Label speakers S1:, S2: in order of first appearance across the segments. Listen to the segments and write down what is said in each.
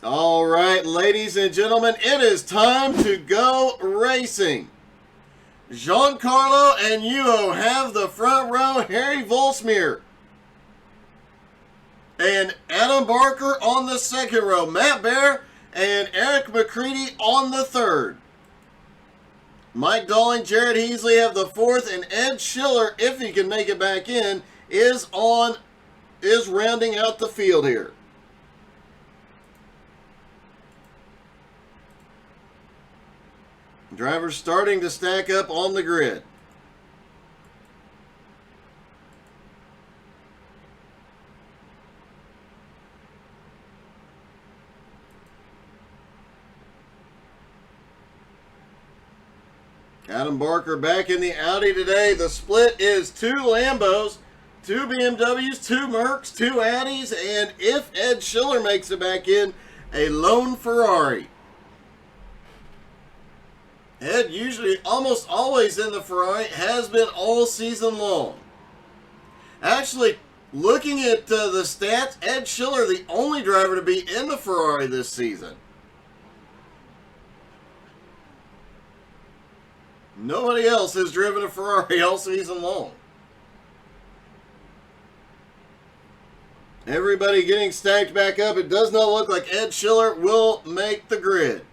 S1: All right, ladies and gentlemen, it is time to go racing. Giancarlo and Yuho have the front row. Harry Volsmere and Adam Barker on the second row. Matt Bear and Eric McCready on the third. Mike Dalling, Jared Heasley have the fourth, and Ed Schiller, if he can make it back in, is rounding out the field here. Drivers starting to stack up on the grid. Adam Barker back in the Audi today. The split is 2 Lambos, 2 BMWs, 2 Mercs, 2 Audis, and if Ed Schiller makes it back in, a lone Ferrari. Ed usually almost always in the Ferrari, has been all season long. Actually, looking at the stats, Ed Schiller the only driver to be in the Ferrari this season. Nobody else has driven a Ferrari all season long. Everybody getting stacked back up. It does not look like Ed Schiller will make the grid.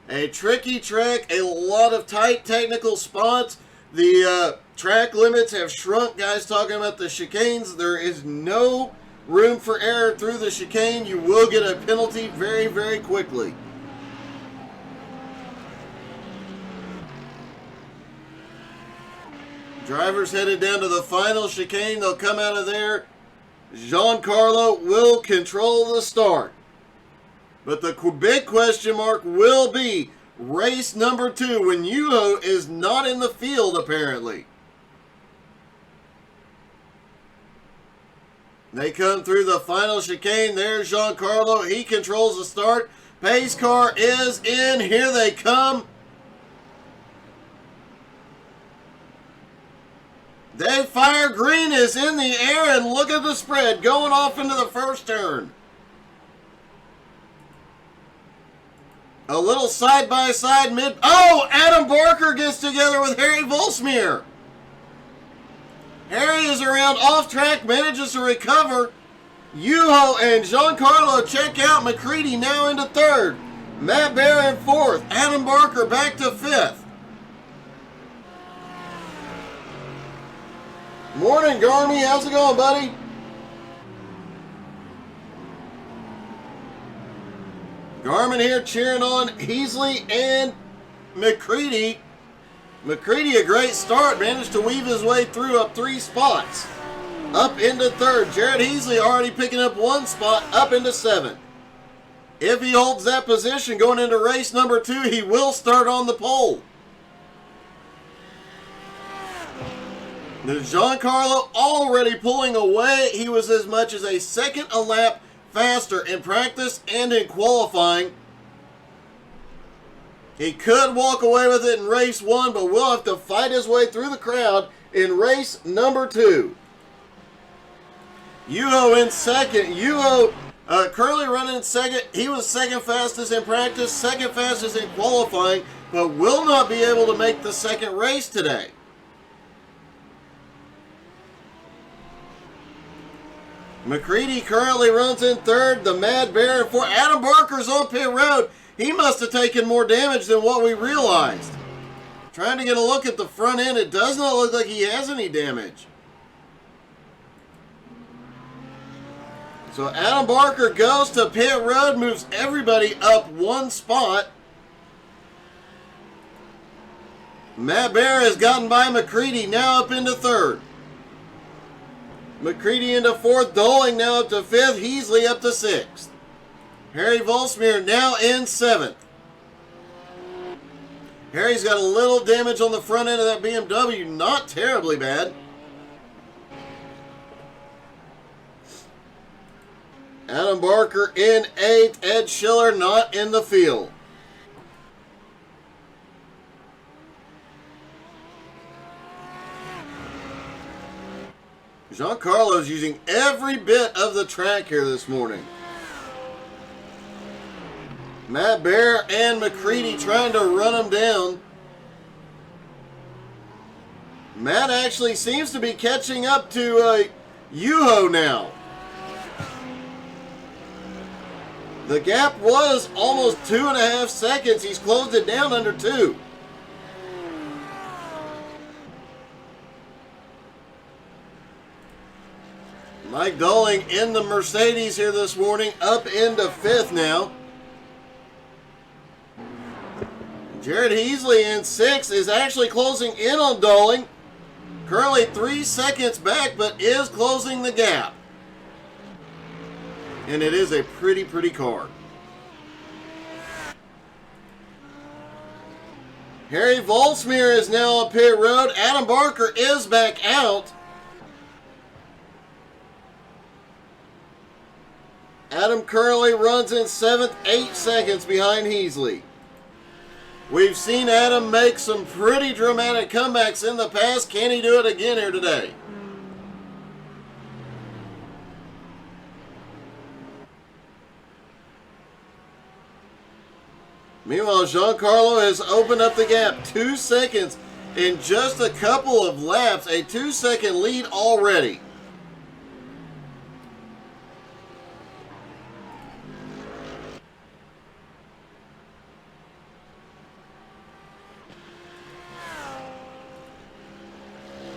S1: A tricky track, a lot of tight technical spots. The track limits have shrunk. Guys talking about the chicanes. There is no room for error through the chicane. You will get a penalty very, very quickly. Drivers headed down to the final chicane. They'll come out of there. Giancarlo will control the start. But the big question mark will be race number 2 when Yuho is not in the field apparently. They come through the final chicane. There's Giancarlo. He controls the start. Pace car is in. Here they come. They fire. Green is in the air, and look at the spread going off into the first turn. A little side-by-side mid... Oh! Adam Barker gets together with Harry Volsmere. Harry is around off-track, manages to recover. Yuho and Giancarlo check out. McCready now into third. Matt Bear in fourth. Adam Barker back to fifth. Morning, Gourmets. How's it going, buddy? Garmin here cheering on Heasley and McCready. McCready, a great start, managed to weave his way through up 3 spots. Up into third. Jared Heasley already picking up 1 spot, up into 7th. If he holds that position going into race number 2, he will start on the pole. Giancarlo already pulling away. He was as much as a second a lap faster in practice and in qualifying. He could walk away with it in race 1, but will have to fight his way through the crowd in race number 2. Yuho in second. Yuho currently running in second. He was second fastest in practice, second fastest in qualifying, but will not be able to make the second race today. McCready currently runs in third. The Mad Bear in fourth. Adam Barker's on pit road. He must have taken more damage than what we realized. Trying to get a look at the front end. It does not look like he has any damage. So Adam Barker goes to pit road, moves everybody up 1 spot. Matt Bear has gotten by McCready, now up into third. McCready into fourth, Dalling now up to fifth, Heasley up to sixth. Harry Volsmere now in 7th. Harry's got a little damage on the front end of that BMW, not terribly bad. Adam Barker in 8th, Ed Schiller not in the field. Giancarlo's using every bit of the track here this morning. Matt Bear and McCready trying to run him down. Matt actually seems to be catching up to Yuho now. The gap was almost 2.5 seconds. He's closed it down under 2. Mike Dowling in the Mercedes here this morning, up into 5th now. Jared Heasley in 6th is actually closing in on Dowling. Currently 3 seconds back, but is closing the gap. And it is a pretty car. Harry Volsmere is now on pit road. Adam Barker is back out. Adam currently runs in 7th, 8 seconds behind Heasley. We've seen Adam make some pretty dramatic comebacks in the past. Can he do it again here today? Meanwhile, Giancarlo has opened up the gap 2 seconds in just a couple of laps. A 2-second lead already.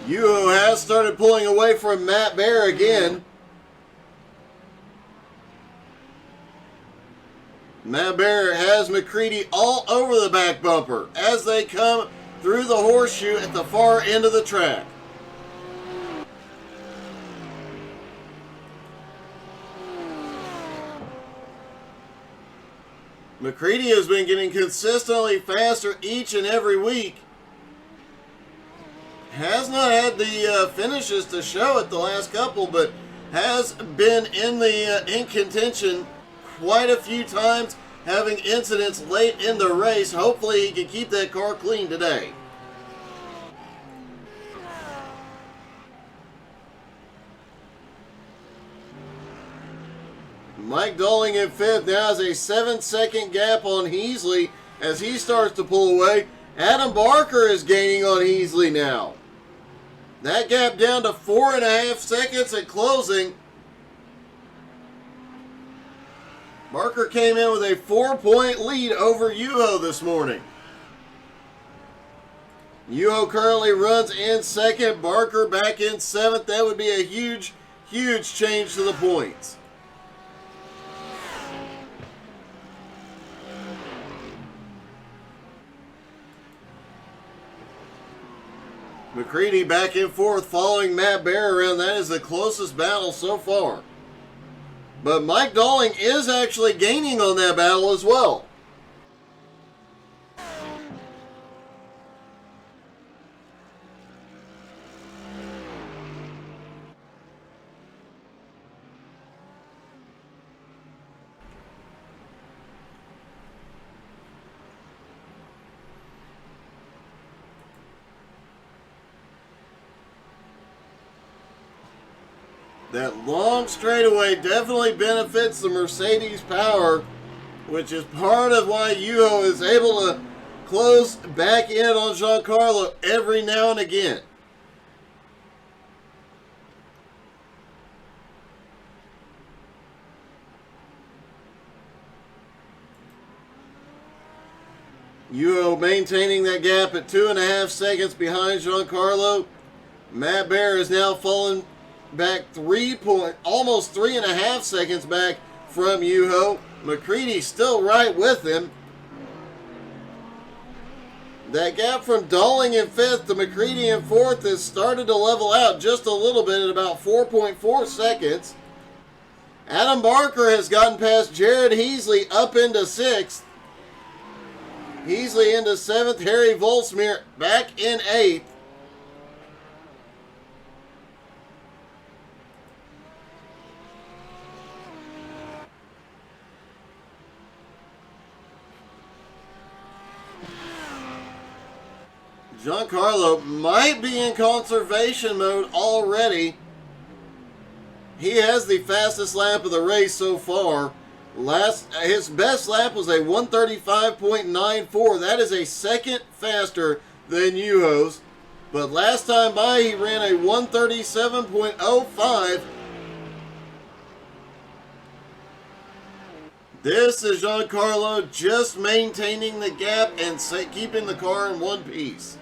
S1: Yuho has started pulling away from Matt Bear again. Matt Bear has McCready all over the back bumper as they come through the horseshoe at the far end of the track. McCready has been getting consistently faster each and every week. Has not had the finishes to show it the last couple, but has been in contention quite a few times, having incidents late in the race. Hopefully he can keep that car clean today. Mike Dowling in 5th now has a 7-second gap on Heasley as he starts to pull away. Adam Barker is gaining on Heasley now. That gap down to 4.5 seconds at closing. Barker came in with a 4-point lead over Yuho this morning. Yuho currently runs in 2nd. Barker back in 7th. That would be a huge change to the points. McCready back in 4th, following Matt Bear around. That is the closest battle so far. But Mike Dowling is actually gaining on that battle as well. That long straightaway definitely benefits the Mercedes power, which is part of why Yuho is able to close back in on Giancarlo every now and again. Yuho maintaining that gap at 2.5 seconds behind Giancarlo. Matt Bear is now fallen back almost 3.5 seconds back from Yuho. McCready still right with him. That gap from Dowling in 5th to McCready in 4th has started to level out just a little bit at about 4.4 seconds. Adam Barker has gotten past Jared Heasley up into 6th. Heasley into 7th. Harry Volsmere back in 8th. Giancarlo might be in conservation mode already. He has the fastest lap of the race so far. His best lap was a 135.94. That is a second faster than Yuho's. But last time by, he ran a 137.05. This is Giancarlo just maintaining the gap and keeping the car in one piece.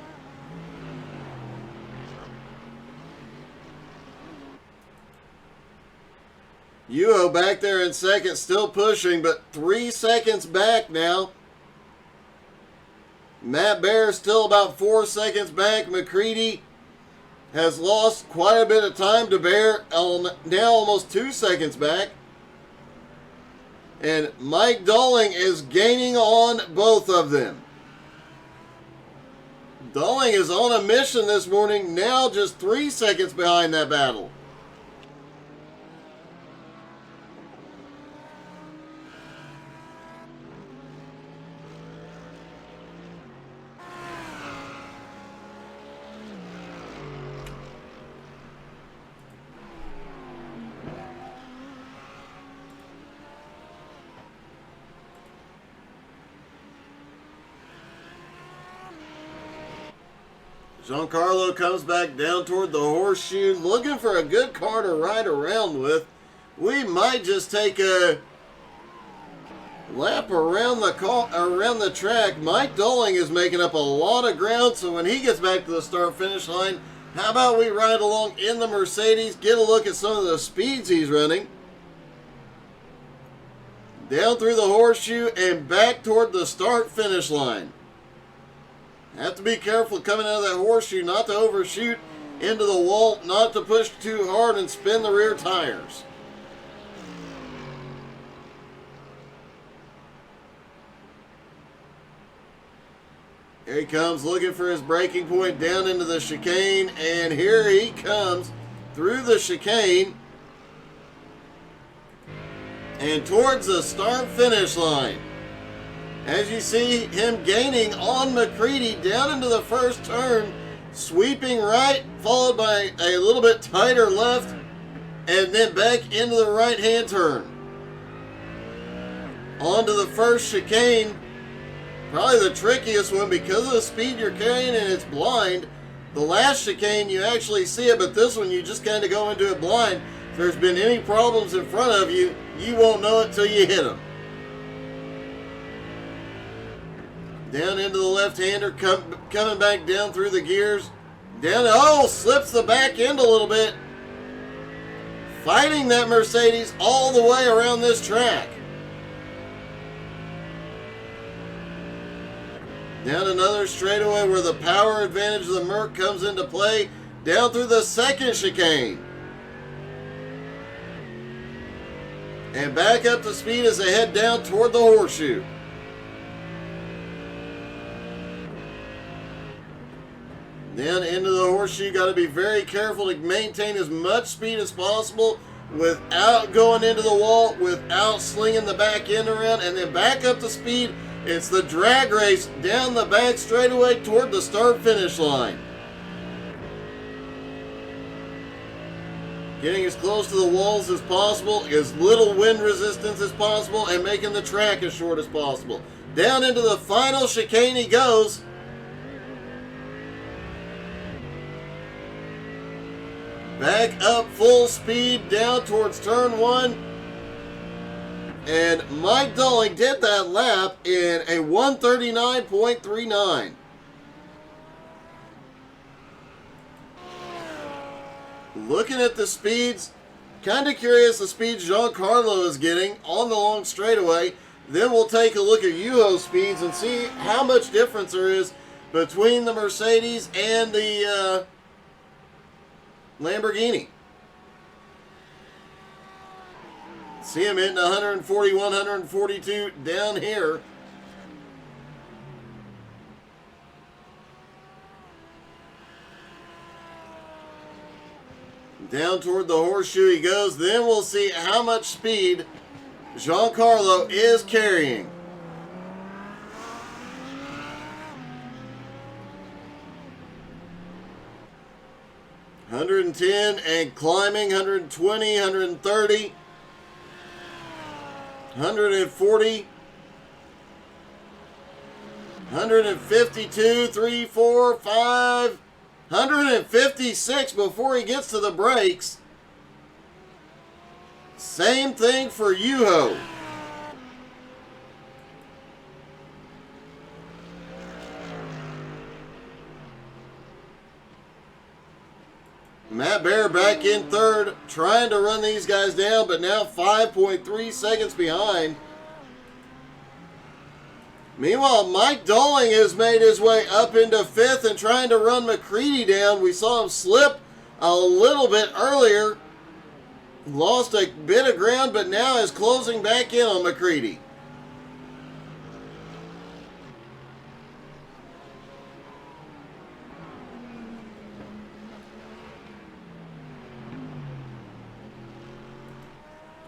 S1: Yuho back there in second, still pushing, but 3 seconds back now. Matt Bear still about 4 seconds back. McCready has lost quite a bit of time to Bear, now almost 2 seconds back. And Mike Dowling is gaining on both of them. Dowling is on a mission this morning, now just 3 seconds behind that battle. Giancarlo comes back down toward the horseshoe, looking for a good car to ride around with. We might just take a lap around the track. Mike Dowling is making up a lot of ground, so when he gets back to the start-finish line, how about we ride along in the Mercedes, get a look at some of the speeds he's running. Down through the horseshoe and back toward the start-finish line. Have to be careful coming out of that horseshoe not to overshoot into the wall, not to push too hard and spin the rear tires. Here he comes looking for his braking point down into the chicane, and here he comes through the chicane and towards the start-finish line. As you see him gaining on McCready down into the first turn, sweeping right, followed by a little bit tighter left, and then back into the right-hand turn. Onto the first chicane, probably the trickiest one because of the speed you're carrying and it's blind. The last chicane you actually see it, but this one you just kind of go into it blind. If there's been any problems in front of you, you won't know it till you hit them. Down into the left-hander, coming back down through the gears. Slips the back end a little bit. Fighting that Mercedes all the way around this track. Down another straightaway where the power advantage of the Merc comes into play. Down through the second chicane. And back up to speed as they head down toward the horseshoe. Then into the horseshoe, got to be very careful to maintain as much speed as possible without going into the wall, without slinging the back end around, and then back up to speed. It's the drag race down the back straightaway toward the start-finish line. Getting as close to the walls as possible, as little wind resistance as possible, and making the track as short as possible. Down into the final chicane he goes. Back up full speed down towards turn one. And Mike Dowling did that lap in a 139.39. Looking at the speeds, kind of curious the speeds Giancarlo is getting on the long straightaway. Then we'll take a look at Yuho's speeds and see how much difference there is between the Mercedes and the Lamborghini. See him hitting 141, 142 down here. Down toward the horseshoe he goes. Then we'll see how much speed Giancarlo is carrying. $110 and climbing, 120, 130, 140. 152, 3, 4, 5. 156 before he gets to the brakes. Same thing for Yuho. Matt Bear back in third, trying to run these guys down, but now 5.3 seconds behind. Meanwhile, Mike Dolling has made his way up into fifth and trying to run McCready down. We saw him slip a little bit earlier. Lost a bit of ground, but now is closing back in on McCready.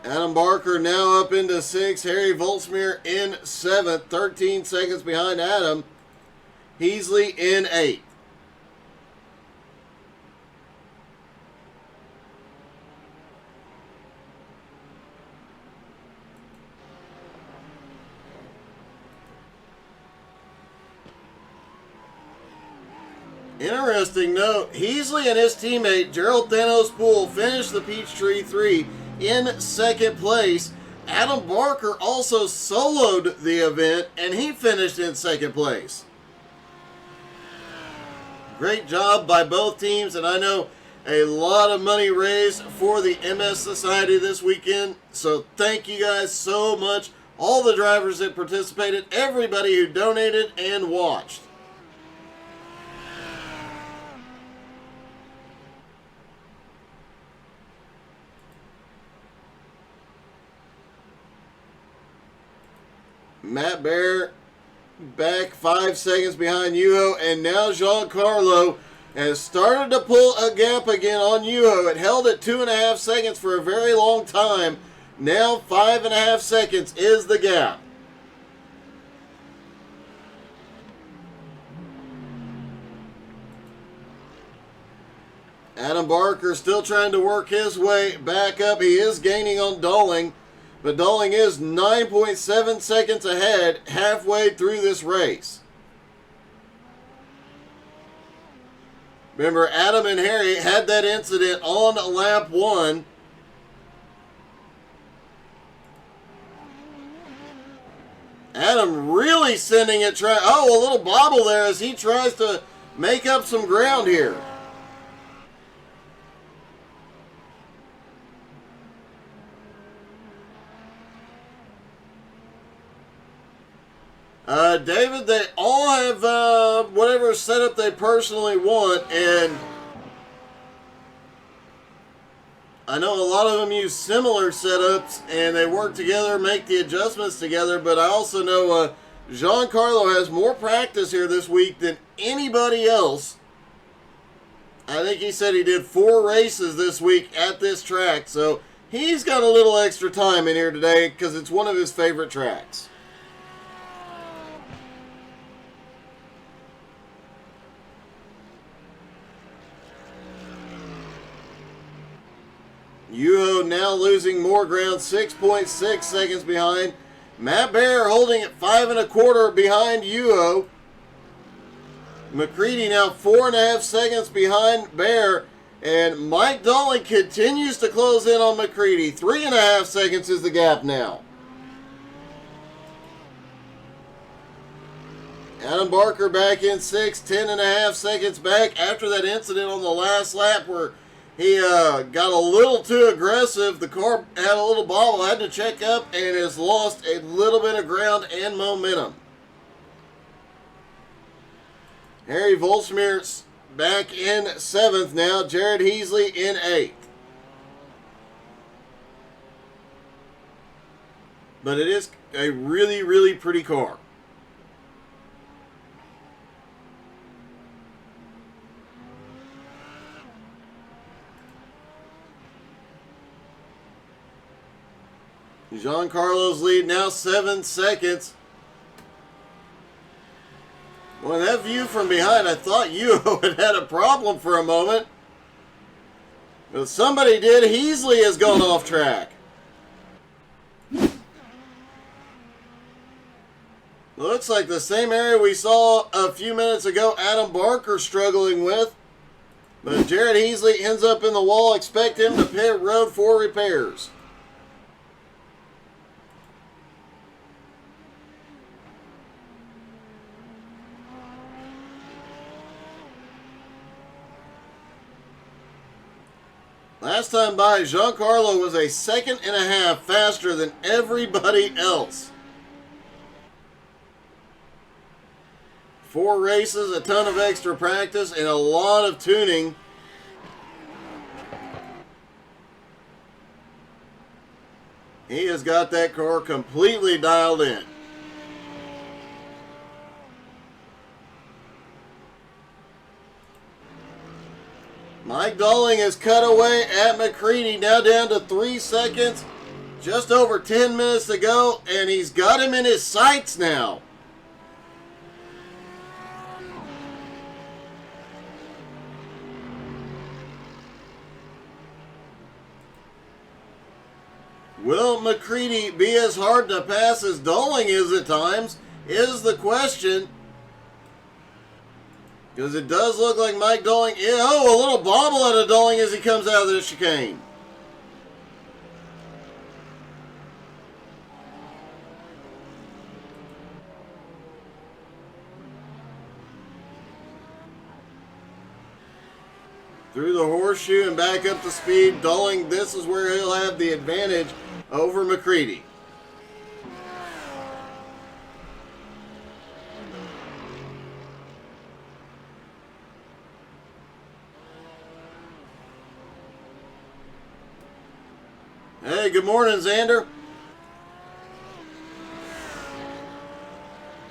S1: Adam Barker now up into sixth. Harry Voltsmeer in seventh. 13 seconds behind Adam. Heasley in eighth. Interesting note, Heasley and his teammate Gerald Thanos Poole finished the Peachtree 3 in second place. Adam Barker also soloed the event and he finished in second place. Great job by both teams, and I know a lot of money raised for the MS Society this weekend, so thank you guys so much. All the drivers that participated, everybody who donated and watched. Matt Bear back 5 seconds behind Yuho, and now Giancarlo has started to pull a gap again on Yuho. It held at 2.5 seconds for a very long time. Now 5.5 seconds is the gap. Adam Barker still trying to work his way back up. He is gaining on Dolling, but Dolling is 9.7 seconds ahead halfway through this race. Remember, Adam and Harry had that incident on lap 1. Adam really sending it. A little bobble there as he tries to make up some ground here. David, they all have whatever setup they personally want, and I know a lot of them use similar setups, and they work together, make the adjustments together, but I also know Giancarlo has more practice here this week than anybody else. I think he said he did 4 races this week at this track, so he's got a little extra time in here today because it's one of his favorite tracks. Yuho now losing more ground, 6.6 seconds behind. Matt Bear holding at 5.25 behind Yuho. McCready now 4.5 seconds behind Bear. And Mike Dolling continues to close in on McCready. 3.5 seconds is the gap now. Adam Barker back in 6th, 10.5 seconds back after that incident on the last lap where he got a little too aggressive. The car had a little bobble, had to check up, and has lost a little bit of ground and momentum. Harry Voltsmeer back in 7th now. Jared Heasley in 8th. But it is a really, really pretty car. Giancarlo's lead now 7 seconds. Well, that view from behind, I thought Yuho had a problem for a moment. But somebody did. Heasley has gone off track. Looks like the same area we saw a few minutes ago Adam Barker struggling with. But Jared Heasley ends up in the wall. Expect him to pit road for repairs. Last time by, Giancarlo was a 1.5 seconds faster than everybody else. 4 races, a ton of extra practice, and a lot of tuning. He has got that car completely dialed in. Mike Dolling has cut away at McCready, now down to 3 seconds. Just over 10 minutes to go, and he's got him in his sights now. Will McCready be as hard to pass as Dolling is at times, is the question. Because it does look like Mike Dolling, a little bobble out of Dolling as he comes out of the chicane. Through the horseshoe and back up to speed. Dolling, this is where he'll have the advantage over McCready. Hey, good morning, Xander.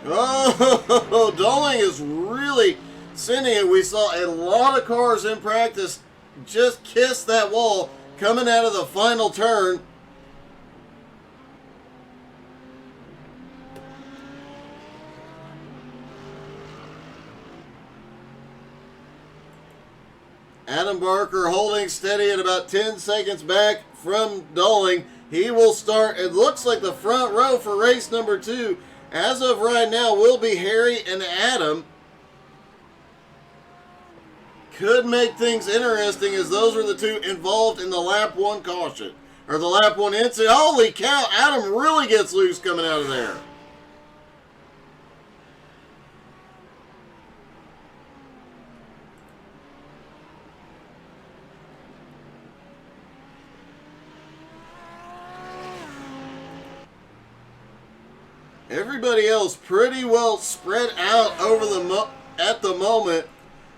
S1: Oh, Dolling is really sending it. We saw a lot of cars in practice just kiss that wall coming out of the final turn. Adam Barker holding steady at about 10 seconds back from Dolling. He will start, it looks like the front row for race number 2, as of right now, will be Harry and Adam. Could make things interesting as those are the 2 involved in the lap 1 caution. Or the lap 1 incident. Holy cow, Adam really gets loose coming out of there. Everybody else pretty well spread out over at the moment,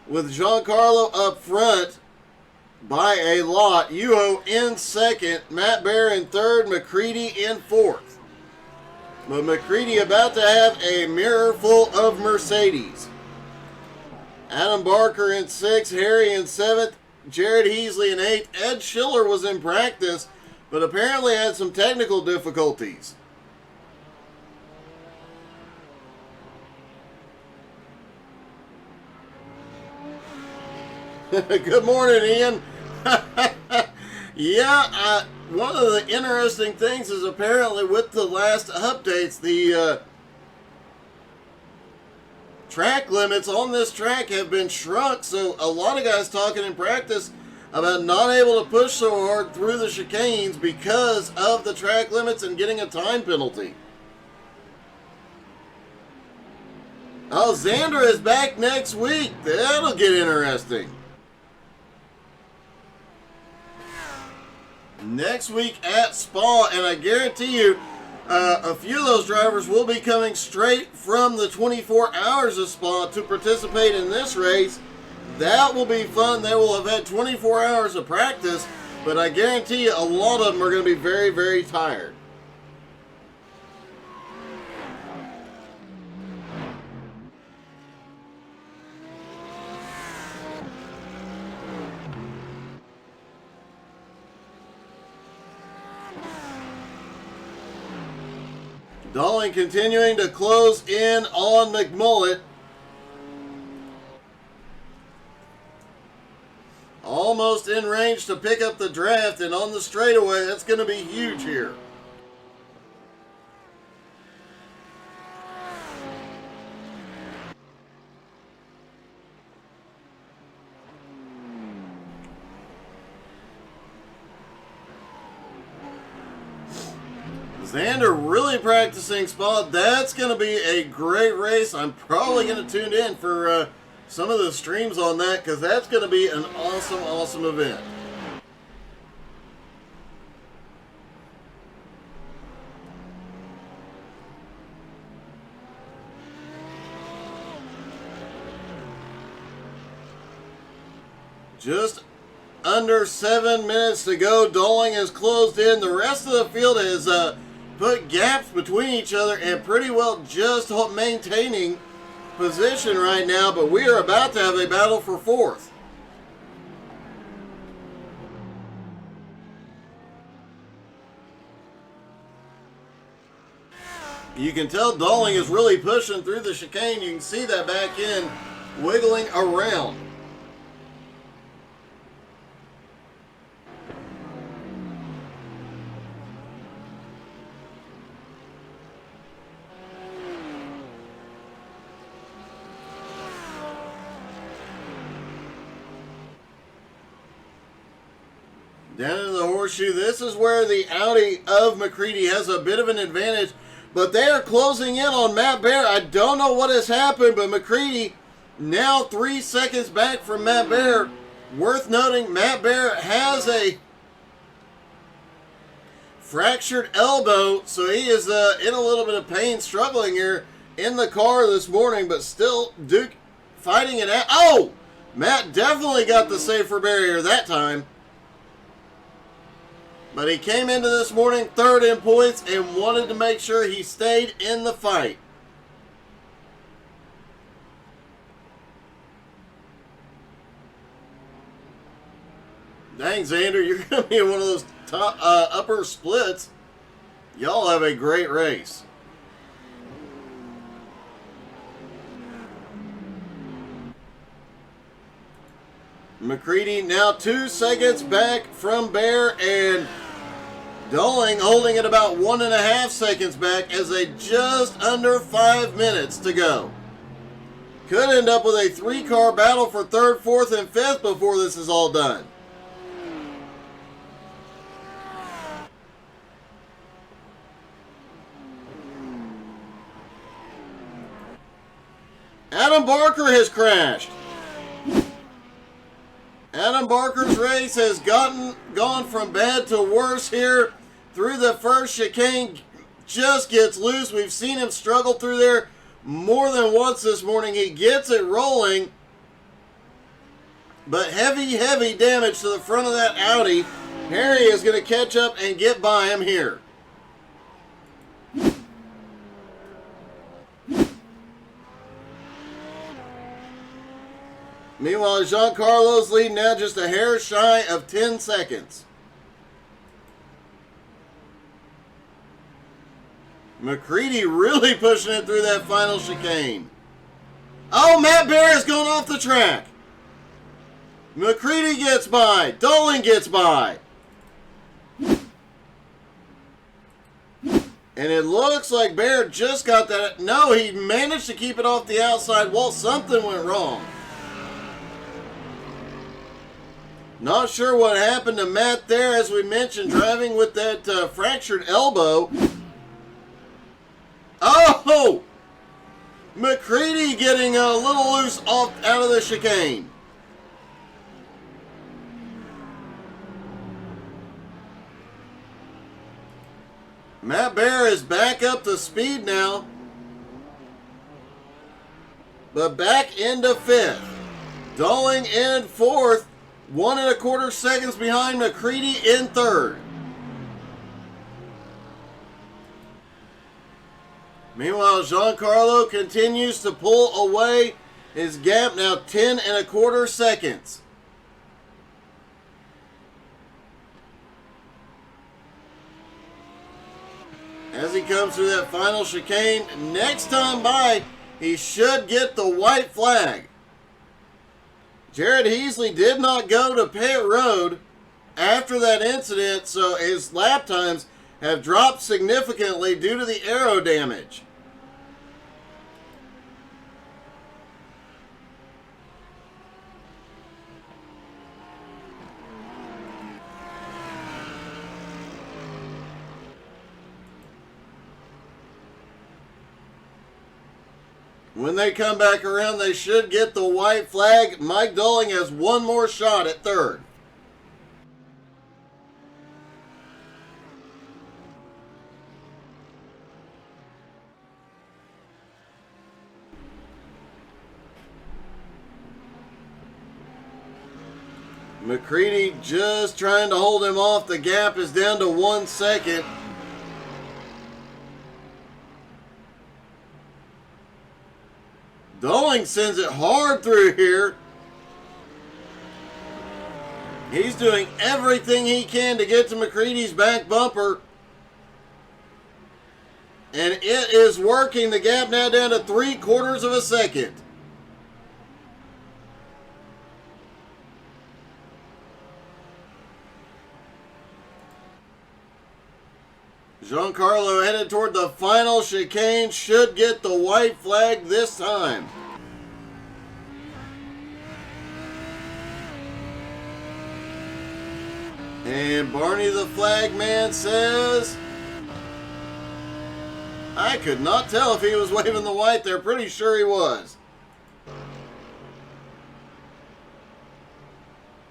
S1: with Giancarlo up front by a lot. Yuho in second, Matt Bear in third, McCready in fourth. But McCready about to have a mirror full of Mercedes. Adam Barker in sixth, Harry in seventh, Jared Heasley in eighth. Ed Schiller was in practice, but apparently had some technical difficulties. Good morning, Ian. Yeah, one of the interesting things is apparently with the last updates, the track limits on this track have been shrunk. So a lot of guys talking in practice about not able to push so hard through the chicanes because of the track limits and getting a time penalty. Oh, Xander is back next week. That'll get interesting. Next week at Spa, and I guarantee you a few of those drivers will be coming straight from the 24 hours of Spa to participate in this race. That will be fun. They will have had 24 hours of practice, but I guarantee you a lot of them are going to be very, very tired. Dolling continuing to close in on McMullet. Almost in range to pick up the draft, and on the straightaway, that's going to be huge here. Xander really practicing spot. That's going to be a great race. I'm probably going to tune in for some of the streams on that because that's going to be an awesome, awesome event. Just under 7 minutes to go. Doling is closed in. The rest of the field has put gaps between each other and pretty well just maintaining position right now, but we are about to have a battle for fourth. You can tell Doling is really pushing through the chicane. You can see that back end wiggling around. Down in the horseshoe, this is where the Audi of McCready has a bit of an advantage, but they are closing in on Matt Bear. I don't know what has happened, but McCready now 3 seconds back from Matt Bear. Worth noting, Matt Bear has a fractured elbow, so he is in a little bit of pain, struggling here in the car this morning, but still Duke fighting it out. Oh! Matt definitely got the safer barrier that time. But he came into this morning third in points and wanted to make sure he stayed in the fight. Dang, Xander, you're going to be in one of those top, upper splits. Y'all have a great race. McCready now 2 seconds back from Bear, and Doling holding it about 1.5 seconds back as they just under 5 minutes to go. Could end up with a 3-car battle for third, fourth, and fifth before this is all done. Adam Barker has crashed. Adam Barker's race has gone from bad to worse here through the first chicane. Just gets loose. We've seen him struggle through there more than once this morning. He gets it rolling, but heavy, heavy damage to the front of that Audi. Harry is going to catch up and get by him here. Meanwhile, Giancarlo's leading now just a hair shy of 10 seconds. McCready really pushing it through that final chicane. Oh, Matt Bear has gone off the track. McCready gets by. Doling gets by. And it looks like Bear just got that. No, he managed to keep it off the outside wall. Something went wrong. Not sure what happened to Matt there, as we mentioned, driving with that fractured elbow. Oh! McCready getting a little loose out of the chicane. Matt Bear is back up to speed now, but back into fifth. Doling in fourth. 1.25 seconds behind McCready in third. Meanwhile, Giancarlo continues to pull away. His gap now 10.25 seconds. As he comes through that final chicane, next time by, he should get the white flag. Jared Heasley did not go to pit road after that incident, so his lap times have dropped significantly due to the aero damage. When they come back around, they should get the white flag. Mike Dulling has one more shot at third. McCready just trying to hold him off. The gap is down to 1 second. Dulling sends it hard through here. He's doing everything he can to get to McCready's back bumper. And it is working. The gap now down to 3/4 of a second. Giancarlo headed toward the final chicane, should get the white flag this time. And Barney the flag man says, I could not tell if he was waving the white there. Pretty sure he was.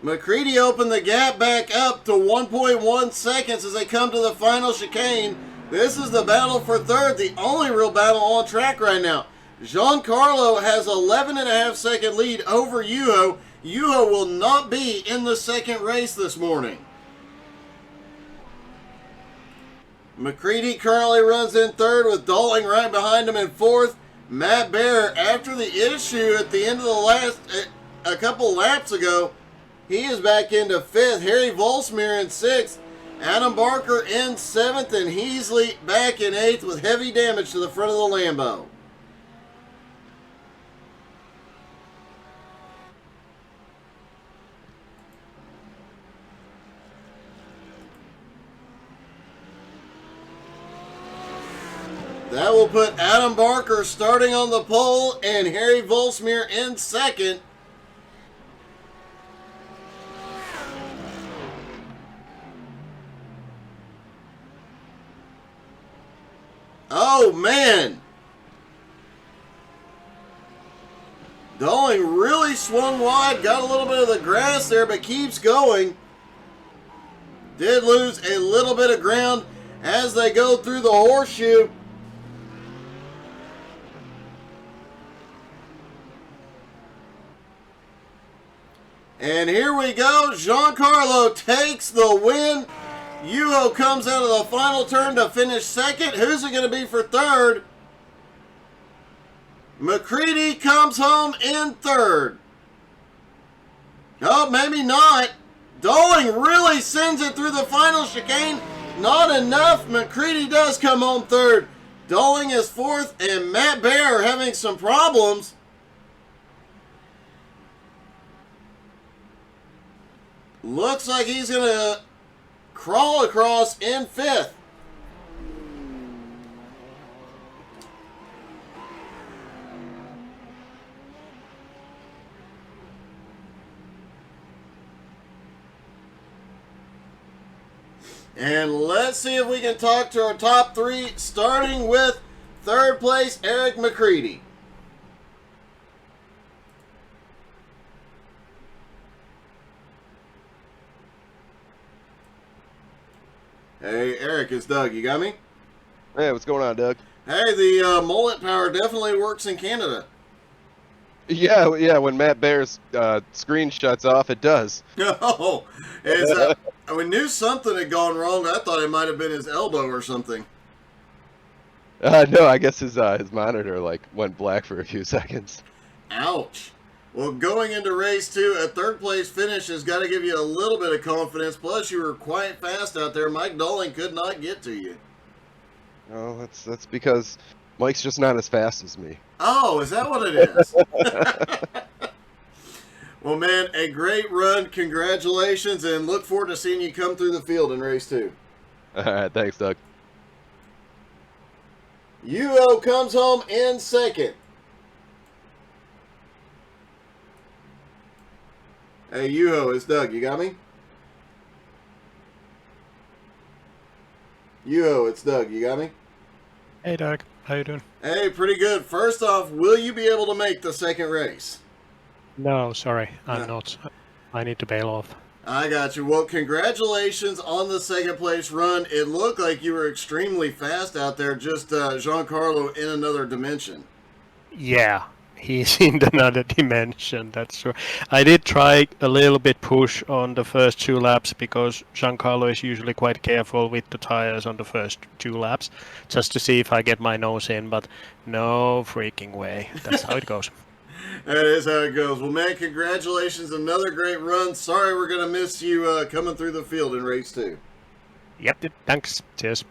S1: McCready opened the gap back up to 1.1 seconds as they come to the final chicane. This is the battle for third, the only real battle on track right now. Giancarlo has 11.5 second lead over Yuho. Yuho will not be in the second race this morning. McCready currently runs in third with Dulling right behind him in fourth. Matt Bear, after the issue at the end of the last, a couple laps ago, he is back into fifth. Harry Volsmir in sixth. Adam Barker in seventh. And Heasley back in eighth with heavy damage to the front of the Lambo. That will put Adam Barker starting on the pole and Harry Volsmir in second. Oh, man. Dulling really swung wide. Got a little bit of the grass there, but keeps going. Did lose a little bit of ground as they go through the horseshoe. And here we go. Giancarlo takes the win. Yuho comes out of the final turn to finish second. Who's it going to be for third? McCready comes home in third. Oh, maybe not. Dulling really sends it through the final chicane. Not enough. McCready does come home third. Dulling is fourth, and Matt Bear having some problems. Looks like he's going to crawl across in fifth. And let's see if we can talk to our top three, starting with third place, Eric McCready. Hey, Eric, it's Doug. You got me?
S2: Hey, what's going on, Doug?
S1: Hey, the mullet power definitely works in Canada.
S2: Yeah, when Matt Bear's screen shuts off, it does.
S1: Oh, we knew something had gone wrong. I thought it might have been his elbow or something.
S2: No, I guess his monitor went black for a few seconds.
S1: Ouch. Well, going into race two, a third place finish has got to give you a little bit of confidence. Plus, you were quite fast out there. Mike Dulling could not get to you.
S2: Oh, that's because Mike's just not as fast as me.
S1: Oh, is that what it is? Well, man, a great run. Congratulations, and look forward to seeing you come through the field in race two.
S2: All right, thanks, Doug.
S1: Yuho comes home in second. Hey, Yuho, it's Doug. You got me? Yuho, it's Doug. You got me?
S3: Hey, Doug. How you doing?
S1: Hey, pretty good. First off, will you be able to make the second race?
S3: No, sorry, I'm
S1: No.
S3: not. I need to bail off.
S1: I got you. Well, congratulations on the second place run. It looked like you were extremely fast out there, just Giancarlo in another dimension.
S3: Yeah, he's in another dimension, that's true. I did try a little bit push on the first 2 laps because Giancarlo is usually quite careful with the tires on the first 2 laps, just to see if I get my nose in, but no freaking way. That's how it goes.
S1: That is how it goes. Well, man, congratulations. Another great run. Sorry we're going to miss you coming through the field in race 2.
S3: Yep, thanks. Cheers.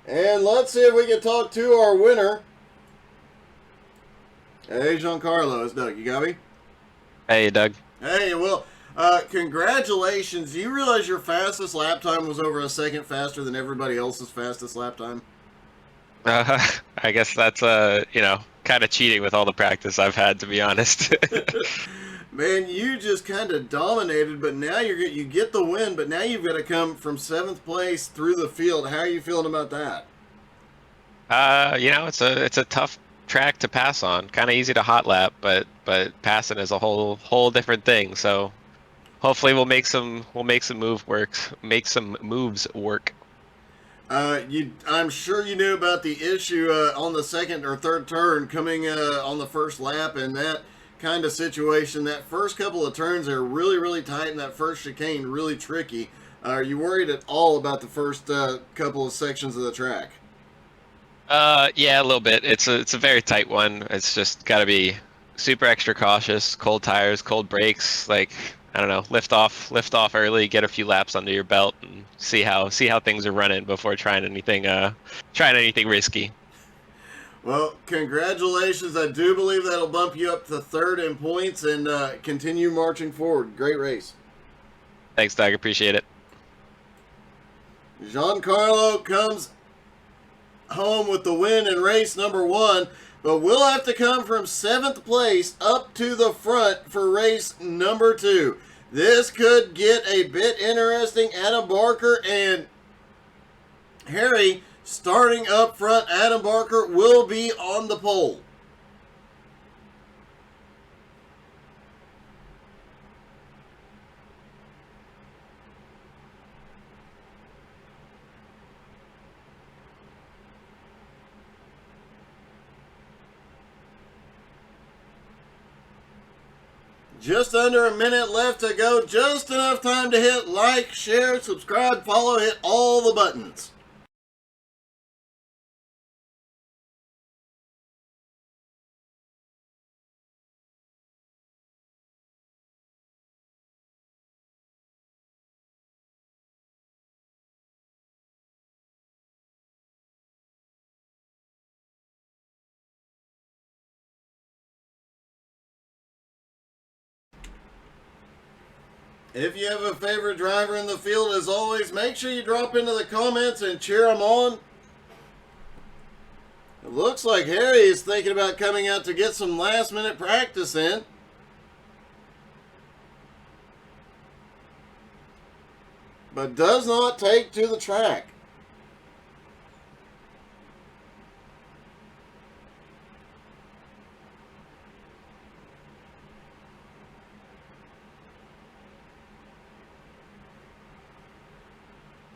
S1: And let's see if we can talk to our winner. Hey, Giancarlo, it's Doug. You got me?
S2: Hey, Doug.
S1: Hey, well, congratulations. Do you realize your fastest lap time was over a second faster than everybody else's fastest lap time?
S2: I guess that's kind of cheating with all the practice I've had, to be honest.
S1: Man, you just kind of dominated, but now you get the win, but now you've got to come from 7th place through the field. How are you feeling about that?
S2: It's a tough track to pass on. Kind of easy to hot lap, but passing is a whole different thing. So hopefully we'll make some moves work.
S1: I'm sure you knew about the issue on the second or third turn coming on the first lap, and that kind of situation. That first couple of turns are really, really tight, and that first chicane really tricky. Are you worried at all about the first couple of sections of the track?
S2: Yeah, a little bit. It's a very tight one. It's just got to be super extra cautious. Cold tires, cold brakes. Like, I don't know, lift off early, get a few laps under your belt, and see how things are running before trying anything risky.
S1: Well, congratulations. I do believe that'll bump you up to third in points and continue marching forward. Great race.
S2: Thanks, Doug. Appreciate it.
S1: Giancarlo comes home with the win in race number 1, but we'll have to come from 7th place up to the front for race number 2. This could get a bit interesting. Adam Barker and Harry starting up front. Adam Barker will be on the pole. Just under a minute left to go. Just enough time to hit like, share, subscribe, follow, hit all the buttons. If you have a favorite driver in the field, as always, make sure you drop into the comments and cheer them on. It looks like Harry is thinking about coming out to get some last-minute practice in. But does not take to the track.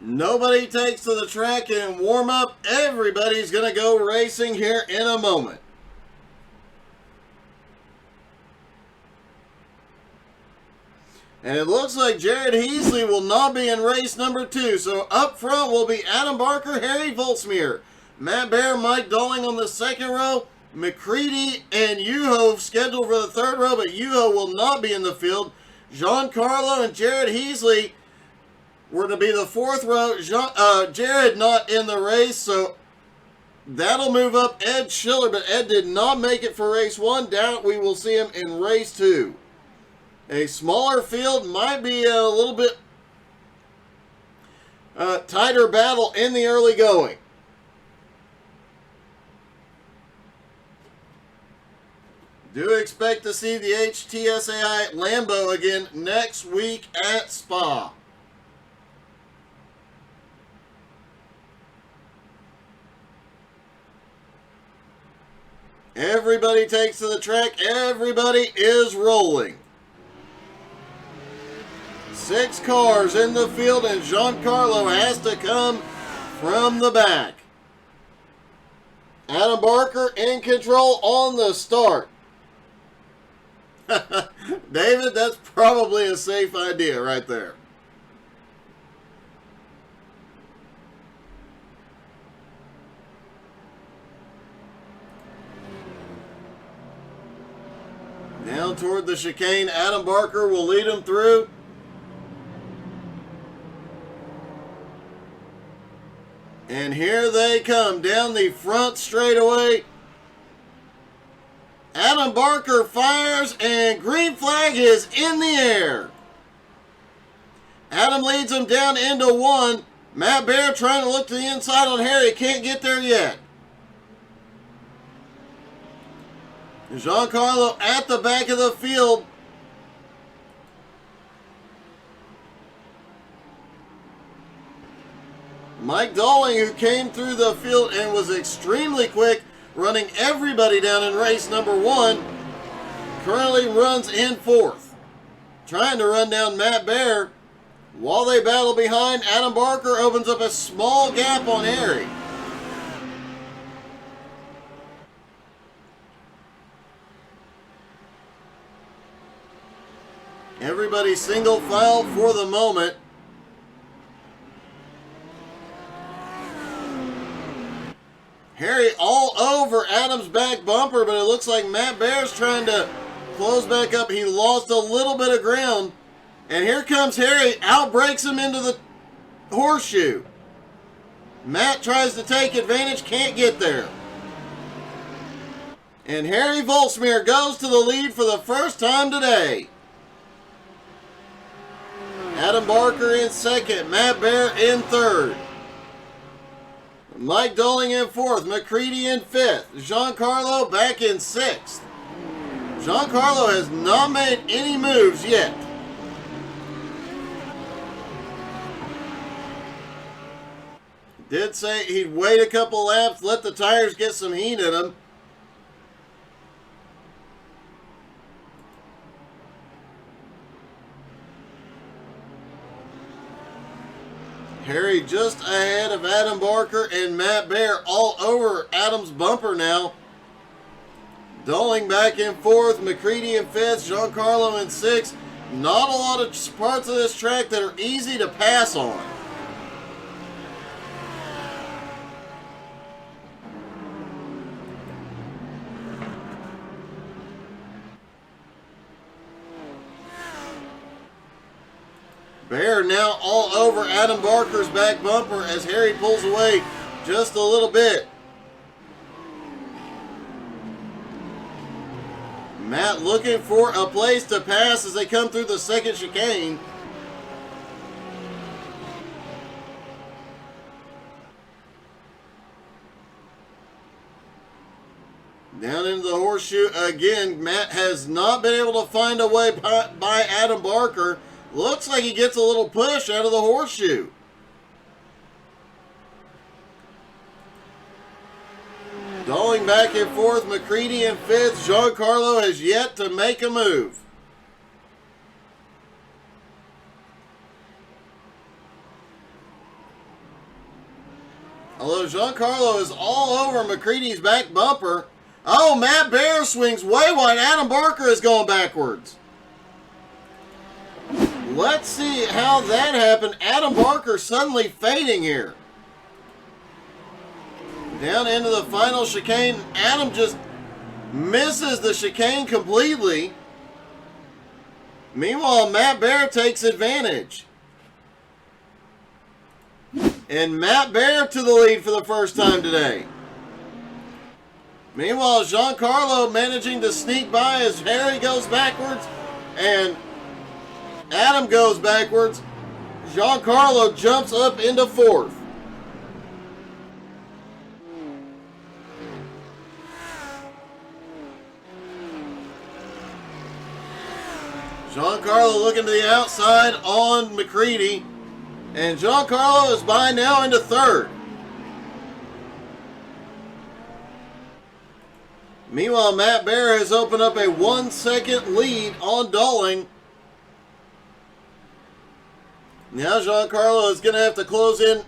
S1: Nobody takes to the track and warm up. Everybody's going to go racing here in a moment. And it looks like Jared Heasley will not be in race number 2. So up front will be Adam Barker, Harry Voltsmeer, Matt Bear, Mike Dolling on the second row, McCready and Yuho scheduled for the third row, but Yuho will not be in the field. Giancarlo and Jared Heasley were to be the fourth row. Jared not in the race, so that'll move up Ed Schiller, but Ed did not make it for race 1. Doubt we will see him in race 2. A smaller field might be a little bit tighter battle in the early going. Do expect to see the HTSAI Lambo again next week at Spa. Everybody takes to the track. Everybody is rolling. 6 cars in the field, and Giancarlo has to come from the back. Adam Barker in control on the start. David, that's probably a safe idea right there. Down toward the chicane, Adam Barker will lead him through. And here they come down the front straightaway. Adam Barker fires, and green flag is in the air. Adam leads him down into 1. Matt Bear trying to look to the inside on Harry. Can't get there yet. Giancarlo at the back of the field. Mike Dolling, who came through the field and was extremely quick, running everybody down in race number 1, currently runs in 4th. Trying to run down Matt Bear. While they battle behind, Adam Barker opens up a small gap on Harry. Everybody single file for the moment. Harry all over Adam's back bumper, but it looks like Matt Bear's trying to close back up. He lost a little bit of ground. And here comes Harry, outbreaks him into the horseshoe. Matt tries to take advantage, can't get there. And Harry Volsmere goes to the lead for the first time today. Adam Barker in 2nd, Matt Bear in 3rd. Mike Dolling in 4th, McCready in 5th, Giancarlo back in 6th. Giancarlo has not made any moves yet. Did say he'd wait a couple laps, let the tires get some heat in them. Harry just ahead of Adam Barker, and Matt Bear all over Adam's bumper now. Dolling back in 4th, McCready in 5th, Giancarlo in 6th. Not a lot of parts of this track that are easy to pass on. Bear now all over Adam Barker's back bumper as Harry pulls away just a little bit. Matt looking for a place to pass as they come through the 2nd chicane. Down into the horseshoe again. Matt has not been able to find a way by Adam Barker. Looks like he gets a little push out of the horseshoe. Dolling back and forth, McCready in 5th. Giancarlo has yet to make a move. Although Giancarlo is all over McCready's back bumper. Oh, Matt Bear swings way wide. Adam Barker is going backwards. Let's see how that happened. Adam Barker suddenly fading here. Down into the final chicane. Adam just misses the chicane completely. Meanwhile, Matt Bear takes advantage. And Matt Bear to the lead for the first time today. Meanwhile, Giancarlo managing to sneak by as Harry goes backwards and Adam goes backwards. Giancarlo jumps up into 4th. Giancarlo looking to the outside on McCready. And Giancarlo is by now into 3rd. Meanwhile, Matt Bear has opened up a 1 second lead on Dowling. Now Giancarlo is going to have to close in.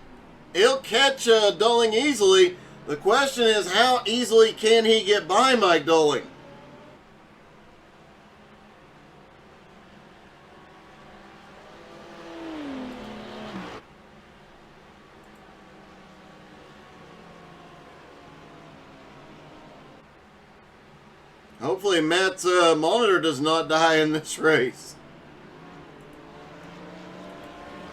S1: He'll catch Dowling easily. The question is, how easily can he get by Mike Dowling? Hopefully Matt's monitor does not die in this race.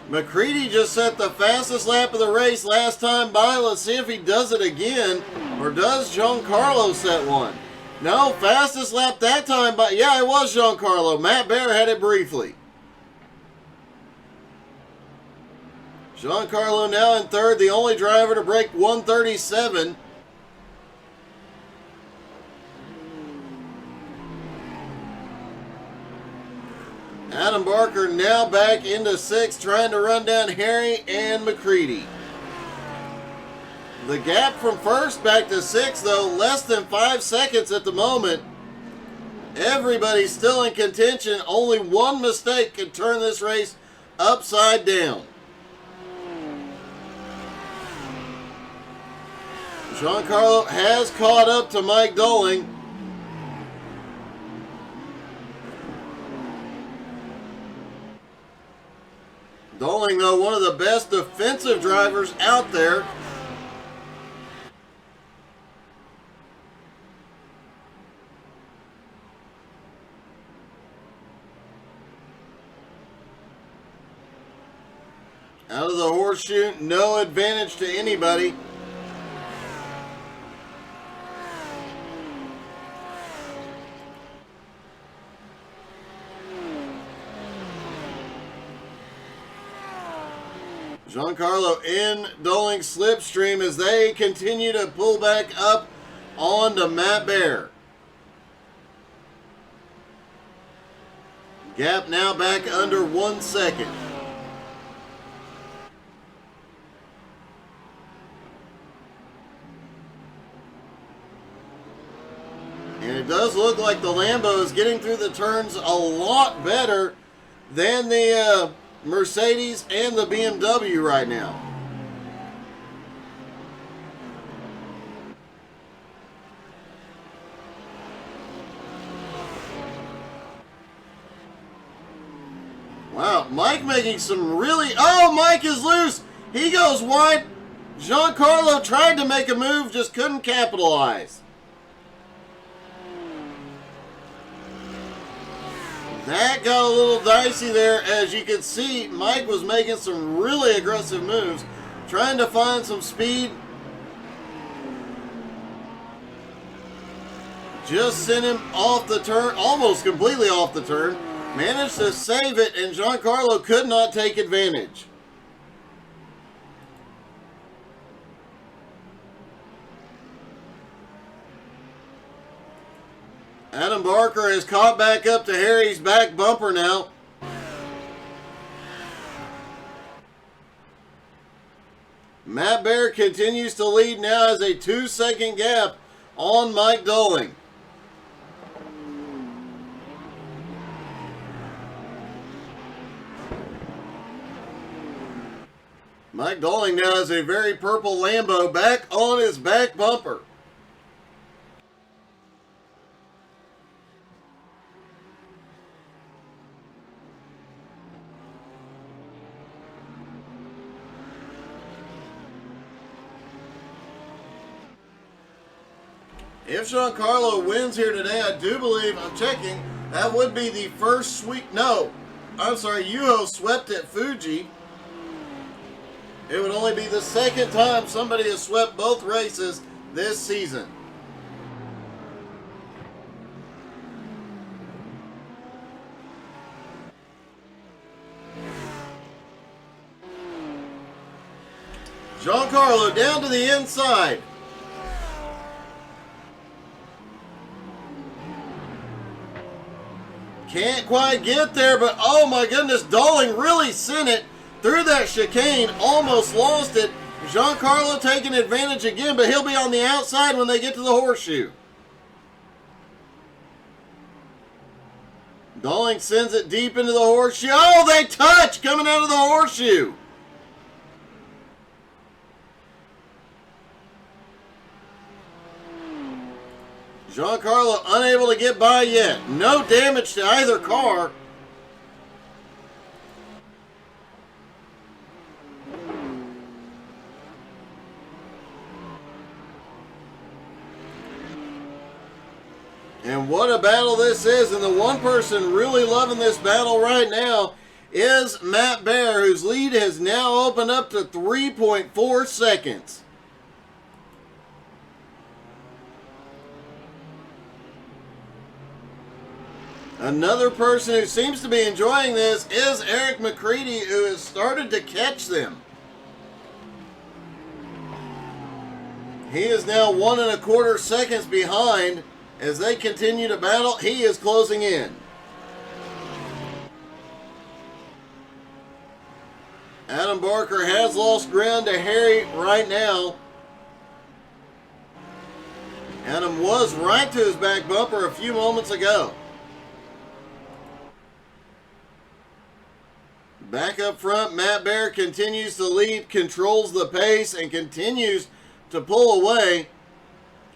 S1: McCready just set the fastest lap of the race last time by. Let's see if he does it again. Or does Giancarlo set one? No, fastest lap that time by. Yeah, it was Giancarlo. Matt Bear had it briefly. Giancarlo now in third, the only driver to break 137. Adam Barker now back into sixth, trying to run down Harry and McCready. The gap from first back to sixth, though, less than 5 seconds at the moment. Everybody's still in contention. Only one mistake could turn this race upside down. Giancarlo has caught up to Mike Dowling. Dowling, though, one of the best defensive drivers out there. Out of the horseshoe, no advantage to anybody. Giancarlo in Dowling's slipstream as they continue to pull back up onto Matt Bear. Gap now back under 1 second. And it does look like the Lambo is getting through the turns a lot better than the Mercedes and the BMW right now. Wow, Mike making some really... Oh, Mike is loose. He goes wide. Giancarlo tried to make a move, just couldn't capitalize. That got a little dicey there. As you can see, Mike was making some really aggressive moves, trying to find some speed. Just sent him off the turn, almost completely off the turn. Managed to save it, and Giancarlo could not take advantage. Adam Barker has caught back up to Harry's back bumper now. Matt Bear continues to lead now as a 2 second gap on Mike Dowling. Mike Dowling now has a very purple Lambo back on his back bumper. If Giancarlo wins here today, I do believe, I'm checking, that would be the first sweep. No, I'm sorry, Yuho swept at Fuji. It would only be the second time somebody has swept both races this season. Giancarlo down to the inside. Can't quite get there, but oh my goodness, Dowling really sent it through that chicane, almost lost it. Giancarlo taking advantage again, but he'll be on the outside when they get to the horseshoe. Dolling sends it deep into the horseshoe. Oh, they touch coming out of the horseshoe. Giancarlo unable to get by yet. No damage to either car. And what a battle this is. And the one person really loving this battle right now is Matt Bear, whose lead has now opened up to 3.4 seconds. Another person who seems to be enjoying this is Eric McCready, who has started to catch them. He is now 1.25 seconds behind as they continue to battle. He is closing in. Adam Barker has lost ground to Harry right now. Adam was right to his back bumper a few moments ago. Back up front, Matt Bear continues to lead, controls the pace, and continues to pull away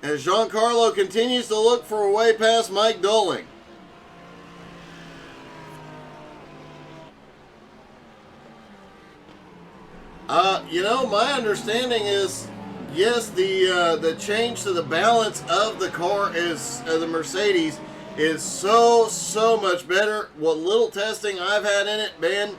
S1: as Giancarlo continues to look for a way past Mike Dolling. My understanding is, yes, the change to the balance of the car is the Mercedes is so much better. What little testing I've had in it, man,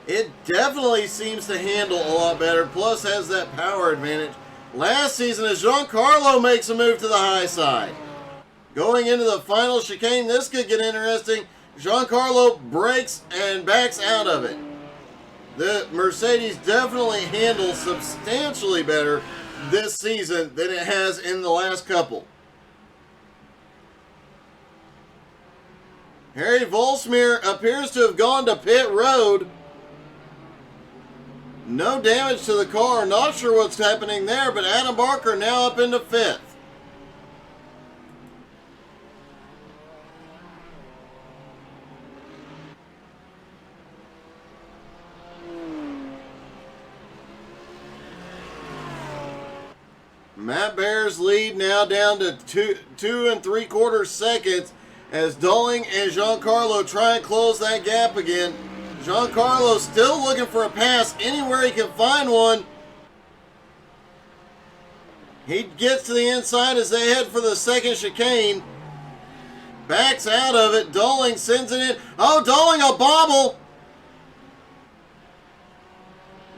S1: it definitely seems to handle a lot better, plus has that power advantage. Last season, as Giancarlo makes a move to the high side. Going into the final chicane, this could get interesting. Giancarlo brakes and backs out of it. The Mercedes definitely handles substantially better this season than it has in the last couple. Harry Volsmeer appears to have gone to pit road. No damage to the car. Not sure what's happening there, but Adam Barker now up into 5th. Matt Bear's lead now down to 2.75 seconds as Dolling and Giancarlo try and close that gap again. Giancarlo still looking for a pass anywhere he can find one. He gets to the inside as they head for the second chicane. Backs out of it. Dolling sends it in. Oh, Dolling a bobble.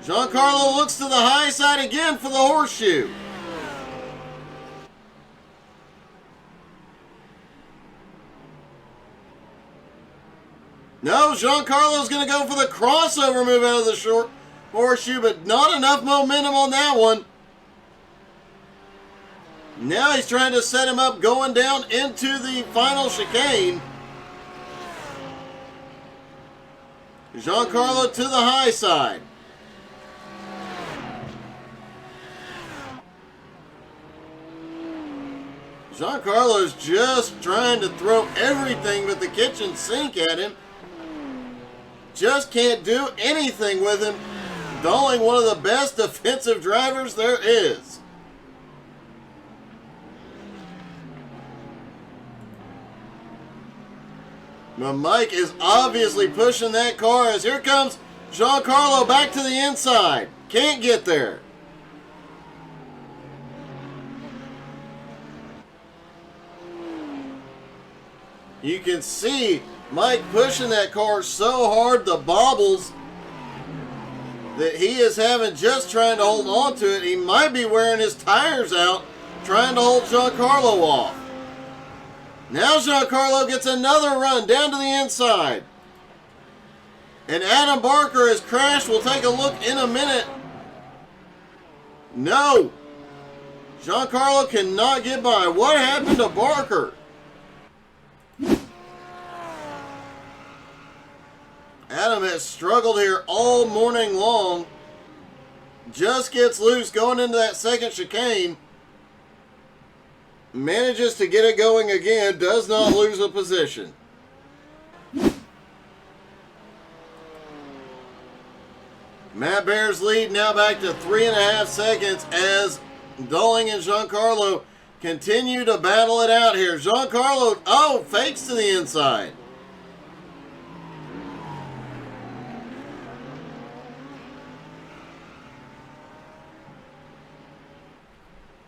S1: Giancarlo looks to the high side again for the horseshoe. No, Giancarlo's going to go for the crossover move out of the short horseshoe, but not enough momentum on that one. Now he's trying to set him up going down into the final chicane. Giancarlo to the high side. Giancarlo's just trying to throw everything but the kitchen sink at him. Just can't do anything with him. Dolling, one of the best defensive drivers there is. But Mike is obviously pushing that car as here comes Giancarlo back to the inside. Can't get there. You can see Mike pushing that car so hard, the bobbles, that he is having just trying to hold on to it. He might be wearing his tires out, trying to hold Giancarlo off. Now Giancarlo gets another run down to the inside. And Adam Barker has crashed. We'll take a look in a minute. No. Giancarlo cannot get by. What happened to Barker? Adam has struggled here all morning long. Just gets loose going into that second chicane. Manages to get it going again. Does not lose a position. Matt Bear's lead now back to 3.5 seconds as Dulling and Giancarlo continue to battle it out here. Giancarlo, oh, fakes to the inside.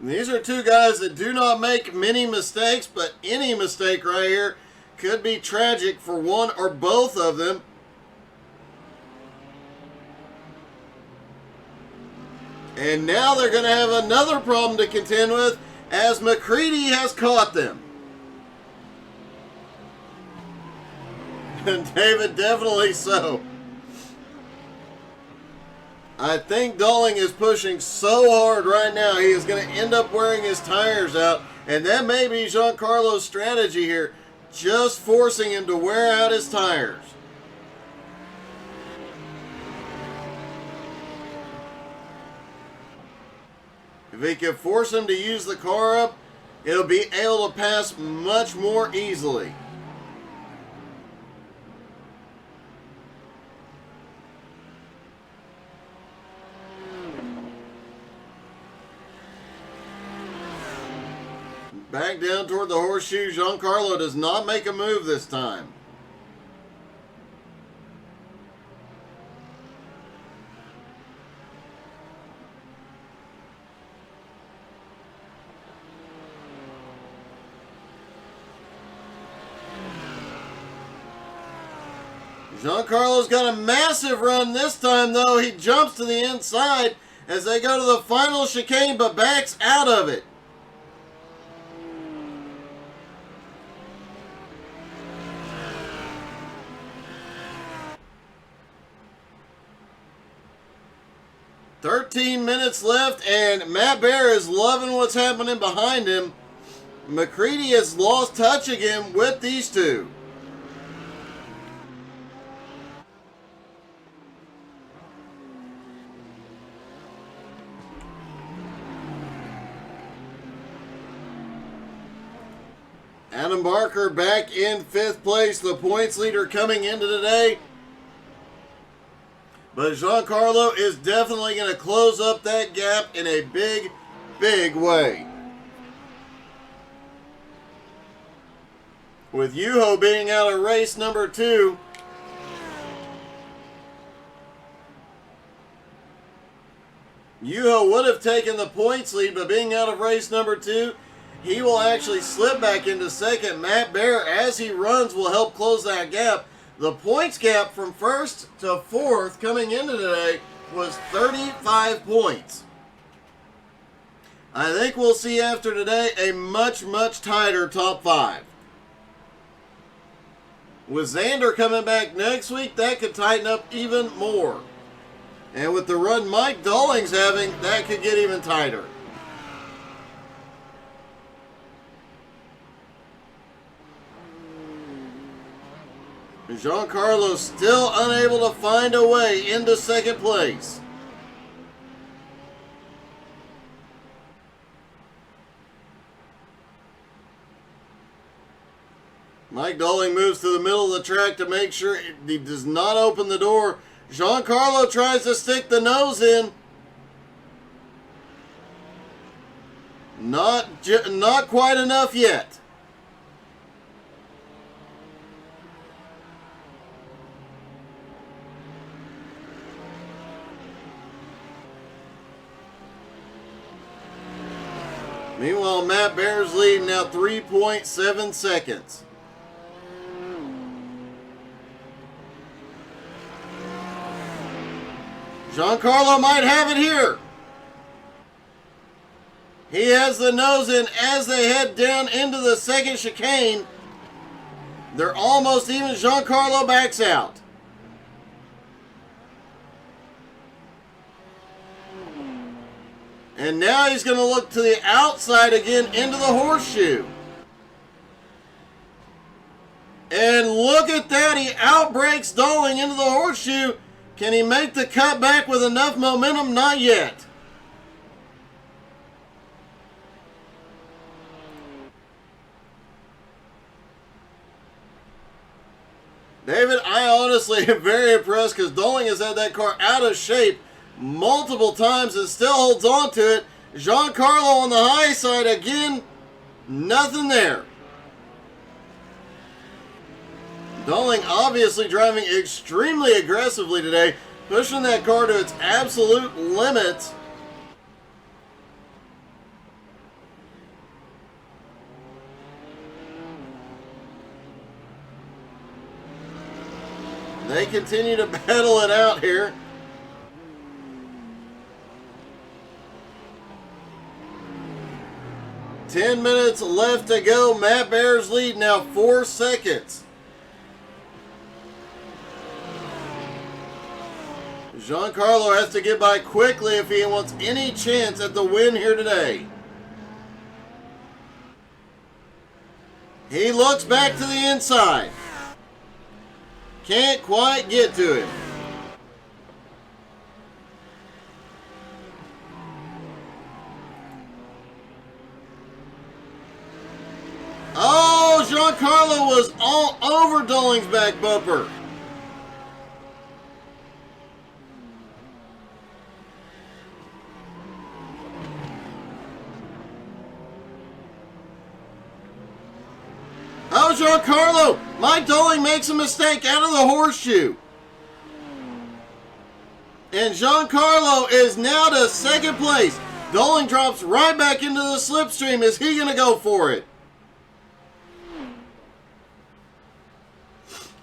S1: These are two guys that do not make many mistakes, but any mistake right here could be tragic for one or both of them. And now they're going to have another problem to contend with as McCready has caught them. And David, definitely so. I think Dulling is pushing so hard right now, he is going to end up wearing his tires out. And that may be Giancarlo's strategy here, just forcing him to wear out his tires. If he can force him to use the car up, it'll be able to pass much more easily. Back down toward the horseshoe. Giancarlo does not make a move this time. Giancarlo's got a massive run this time, though. He jumps to the inside as they go to the final chicane, but backs out of it. "13 minutes left, and Matt Bear is loving what's happening behind him. McCready has lost touch again with these two. Adam Barker back in 5th place, the points leader coming into today. But Giancarlo is definitely going to close up that gap in a big, big way. With Yuho being out of race number 2. Yuho would have taken the points lead, but being out of race number 2, he will actually slip back into 2nd. Matt Bear, as he runs, will help close that gap. The points gap from 1st to 4th coming into today was 35 points. I think we'll see after today a much, much tighter top 5. With Xander coming back next week, that could tighten up even more. And with the run Mike Dulling's having, that could get even tighter. Giancarlo still unable to find a way into 2nd place. Mike Dulling moves to the middle of the track to make sure he does not open the door. Giancarlo tries to stick the nose in. Not quite enough yet. Meanwhile, Matt Bear's leading now 3.7 seconds. Giancarlo might have it here. He has the nose in as they head down into the 2nd chicane. They're almost even. Giancarlo backs out. And now he's going to look to the outside again into the horseshoe. And look at that. He outbrakes Dulling into the horseshoe. Can he make the cut back with enough momentum? Not yet. David, I honestly am very impressed because Doling has had that car out of shape multiple times and still holds on to it. Giancarlo on the high side again, nothing there. Doling obviously driving extremely aggressively today, pushing that car to its absolute limits. They continue to battle it out here. Ten minutes left to go. Matt Bear's lead now 4 seconds. Giancarlo has to get by quickly if he wants any chance at the win here today. He looks back to the inside. Can't quite get to him. Oh, Giancarlo was all over Doling's back bumper. Oh, Giancarlo! Mike Doling makes a mistake out of the horseshoe. And Giancarlo is now to second place. Doling drops right back into the slipstream. Is he going to go for it?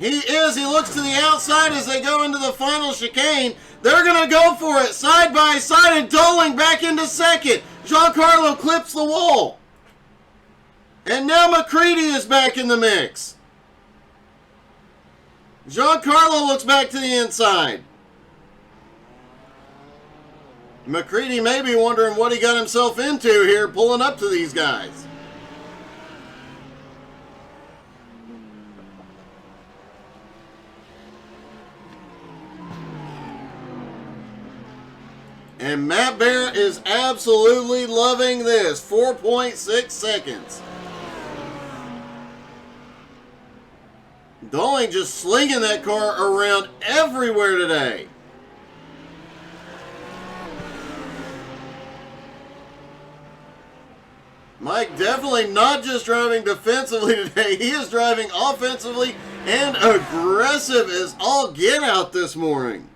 S1: He is. He looks to the outside as they go into the final chicane. They're going to go for it side by side, and Doling back into second. Giancarlo clips the wall. And now McCready is back in the mix. Giancarlo looks back to the inside. McCready may be wondering what he got himself into here pulling up to these guys. And Matt Bear is absolutely loving this. 4.6 seconds. Doling just slinging that car around everywhere today. Mike definitely not just driving defensively today. He is driving offensively and aggressive as all get out this morning.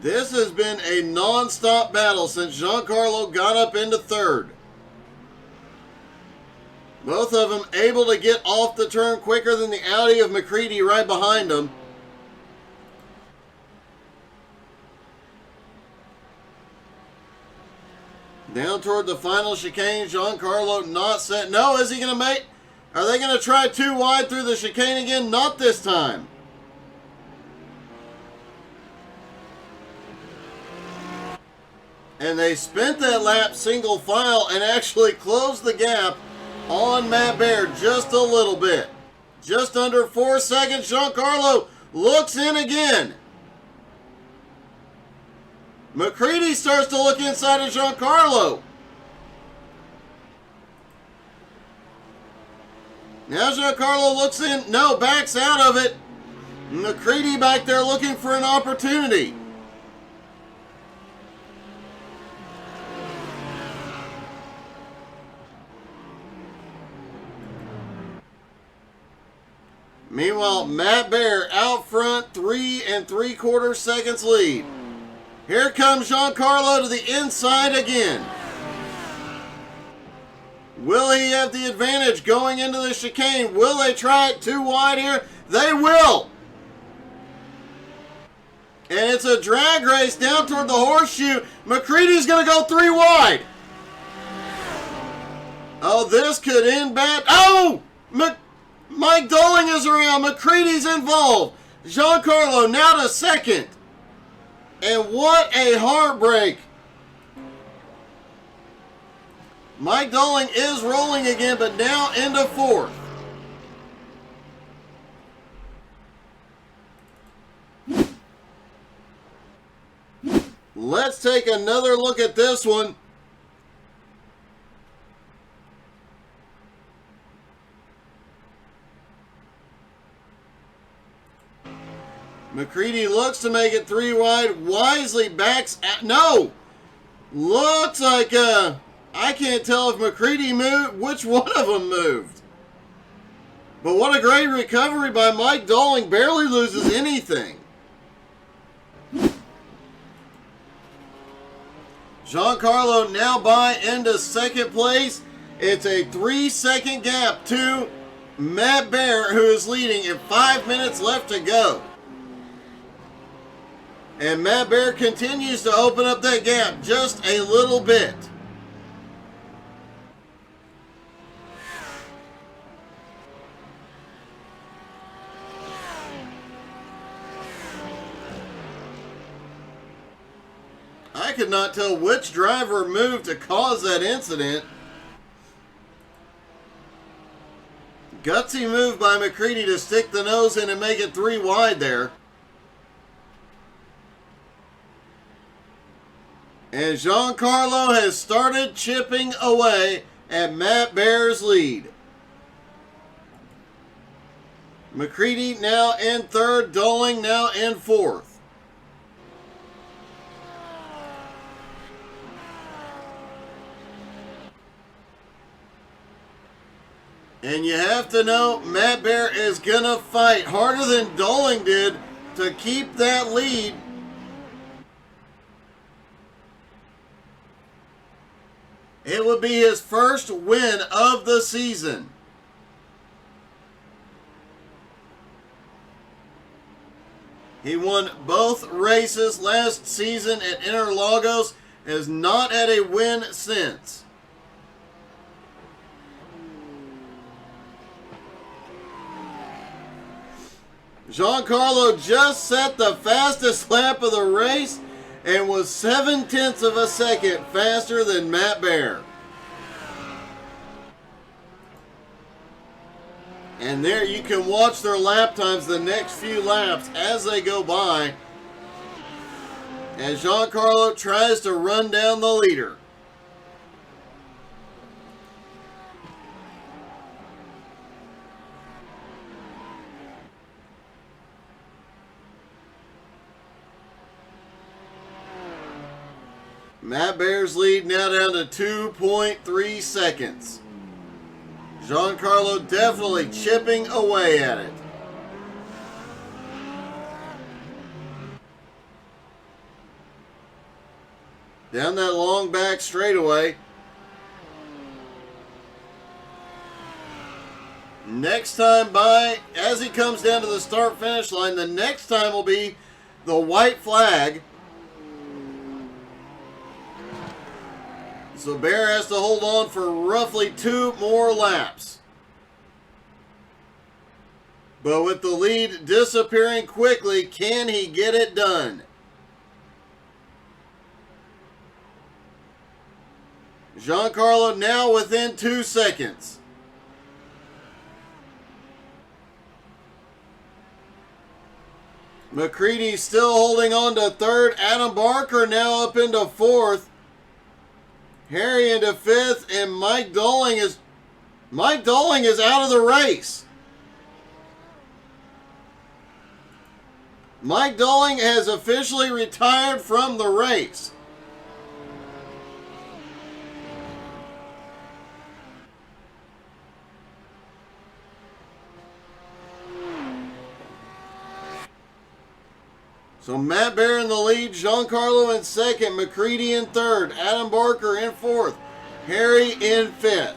S1: This has been a non-stop battle since Giancarlo got up into third. Both of them able to get off the turn quicker than the Audi of McCready right behind them. Down toward the final chicane, Giancarlo not set. No, is he going to make? Are they going to try too wide through the chicane again? Not this time. And they spent that lap single file and actually closed the gap on Matt Bear just a little bit. Just under 4 seconds, Giancarlo looks in again. McCready starts to look inside of Giancarlo. Now Giancarlo looks in, no, backs out of it. McCready back there looking for an opportunity. Meanwhile, Matt Bear out front, 3 3/4 seconds lead. Here comes Giancarlo to the inside again. Will he have the advantage going into the chicane? Will they try it too wide here? They will. And it's a drag race down toward the horseshoe. McCready's going to go 3 wide. Oh, this could end bad. Oh! Mike Doling is around. McCready's involved. Giancarlo now to second. And what a heartbreak. Mike Doling is rolling again, but now into fourth. let's take another look at this one. McCready looks to make it 3 wide. Wisely backs at, no! Looks like, I can't tell if McCready moved, which one of them moved. But what a great recovery by Mike Dolling. Barely loses anything. Giancarlo now by into second place. It's a 3-second gap to Matt Bear, who is leading, and 5 minutes left to go. And Matt Bear continues to open up that gap just a little bit. I could not tell which driver moved to cause that incident. Gutsy move by McCready to stick the nose in and make it 3 wide there. And Giancarlo has started chipping away at Matt Bear's lead. McCready now in third, Dolling now in fourth. And you have to know Matt Bear is going to fight harder than Dolling did to keep that lead. It would be his first win of the season. He won both races last season at Interlagos, has not had a win since. Giancarlo just set the fastest lap of the race and was 0.7 of a second faster than Matt Bear. And there you can watch their lap times the next few laps as they go by, as Giancarlo tries to run down the leader. Matt Bear's lead now down to 2.3 seconds. Giancarlo definitely chipping away at it. Down that long back straightaway. Next time by, as he comes down to the start-finish line, the next time will be the white flag. So Bear has to hold on for roughly 2 more laps. But with the lead disappearing quickly, can he get it done? Giancarlo now within 2 seconds. McCready still holding on to third. Adam Barker now up into fourth. Harry into fifth, and Mike Dolling is out of the race. Mike Dolling has officially retired from the race. So Matt Bear in the lead, Giancarlo in second, McCready in third, Adam Barker in fourth, Harry in fifth.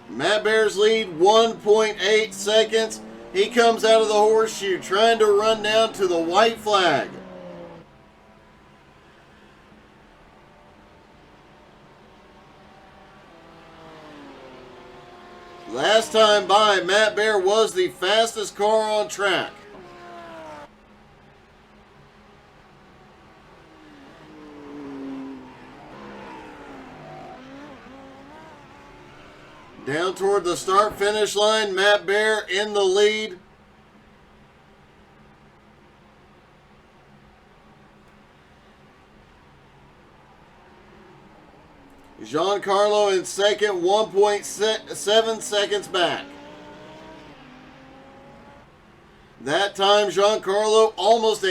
S1: Matt Bear's lead, 1.8 seconds. He comes out of the horseshoe trying to run down to the white flag. Last time by, Matt Bear was the fastest car on track. Down toward the start-finish line, Matt Bear in the lead. Giancarlo in second, 1.7 seconds back. That time, Giancarlo almost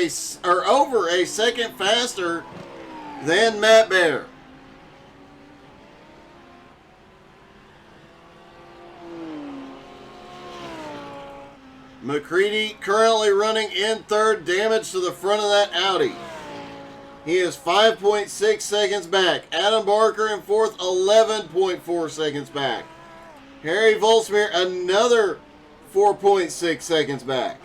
S1: over a second faster than Matt Bear. McCready currently running in third, damage to the front of that Audi. He is 5.6 seconds back. Adam Barker in fourth, 11.4 seconds back. Harry Volsmere, another 4.6 seconds back.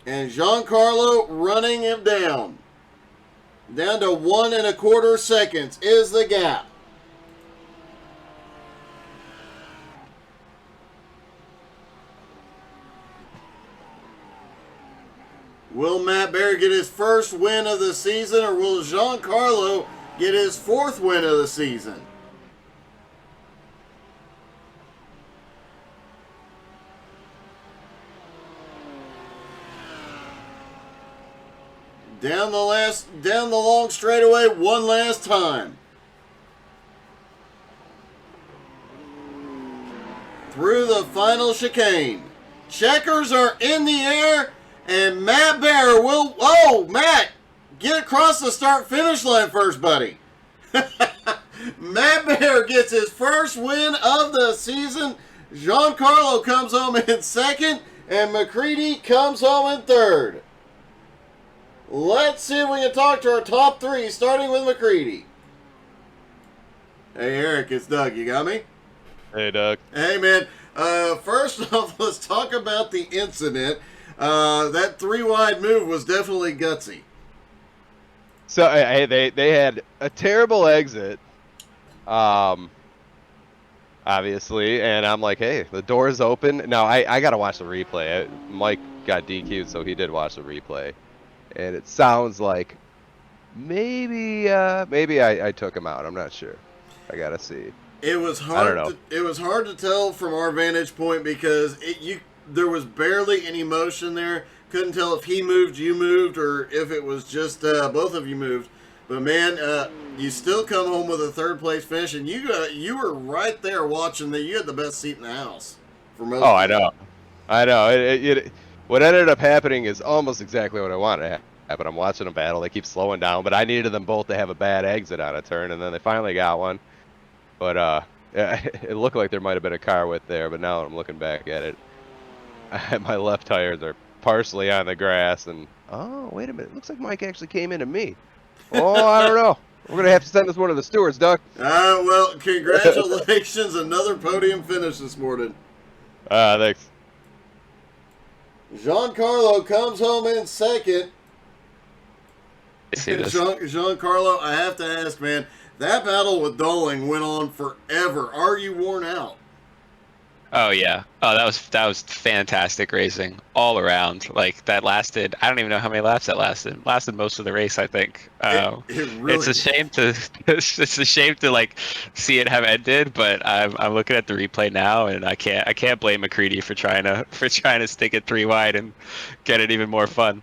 S1: And Giancarlo running him down. Down to 1 1/4 seconds is the gap. Will Matt Bear get his first win of the season, or will Giancarlo get his 4th win of the season? Down the long straightaway one last time. Through the final chicane. Checkers are in the air. And Matt Bear will... Oh, Matt! Get across the start-finish line first, buddy. Matt Bear gets his first win of the season. Giancarlo comes home in second. And McCready comes home in third. Let's see if we can talk to our top 3, starting with McCready. Hey, Eric, it's Doug. You got me?
S4: Hey, Doug.
S1: Hey, man. First off, let's talk about the incident. That 3-wide move was definitely gutsy.
S4: So they had a terrible exit, obviously, and I'm like, hey, the door's open. Now I gotta watch the replay. Mike got DQ'd, so he did watch the replay, and it sounds like maybe I took him out. I'm not sure. I gotta see.
S1: It was hard. It was hard to tell from our vantage point because there was barely any motion there. Couldn't tell if he moved, you moved, or if it was just both of you moved. But man, you still come home with a 3rd place finish, and you were right there watching that. You had the best seat in the house for most.
S4: Oh, I know. What ended up happening is almost exactly what I wanted to happen. I'm watching them battle. They keep slowing down, but I needed them both to have a bad exit on a turn, and then they finally got one. But it looked like there might have been a car width there, but now I'm looking back at it. My left tires are partially on the grass, and oh, wait a minute, looks like Mike actually came into me. Oh, I don't know. We're gonna have to send this one to the stewards, Doug.
S1: Well, congratulations, another podium finish this morning.
S4: Thanks.
S1: Giancarlo comes home in second. Giancarlo, I have to ask, man, that battle with Doling went on forever. Are you worn out?
S2: Oh yeah. Oh, that was fantastic racing all around. Like that lasted. I don't even know how many laps that lasted. Lasted most of the race, I think.
S1: It really
S2: it's a shame to. It's a shame to like see it have ended. But I'm looking at the replay now, and I can't blame McCready for trying to stick it 3 wide and get it even more fun.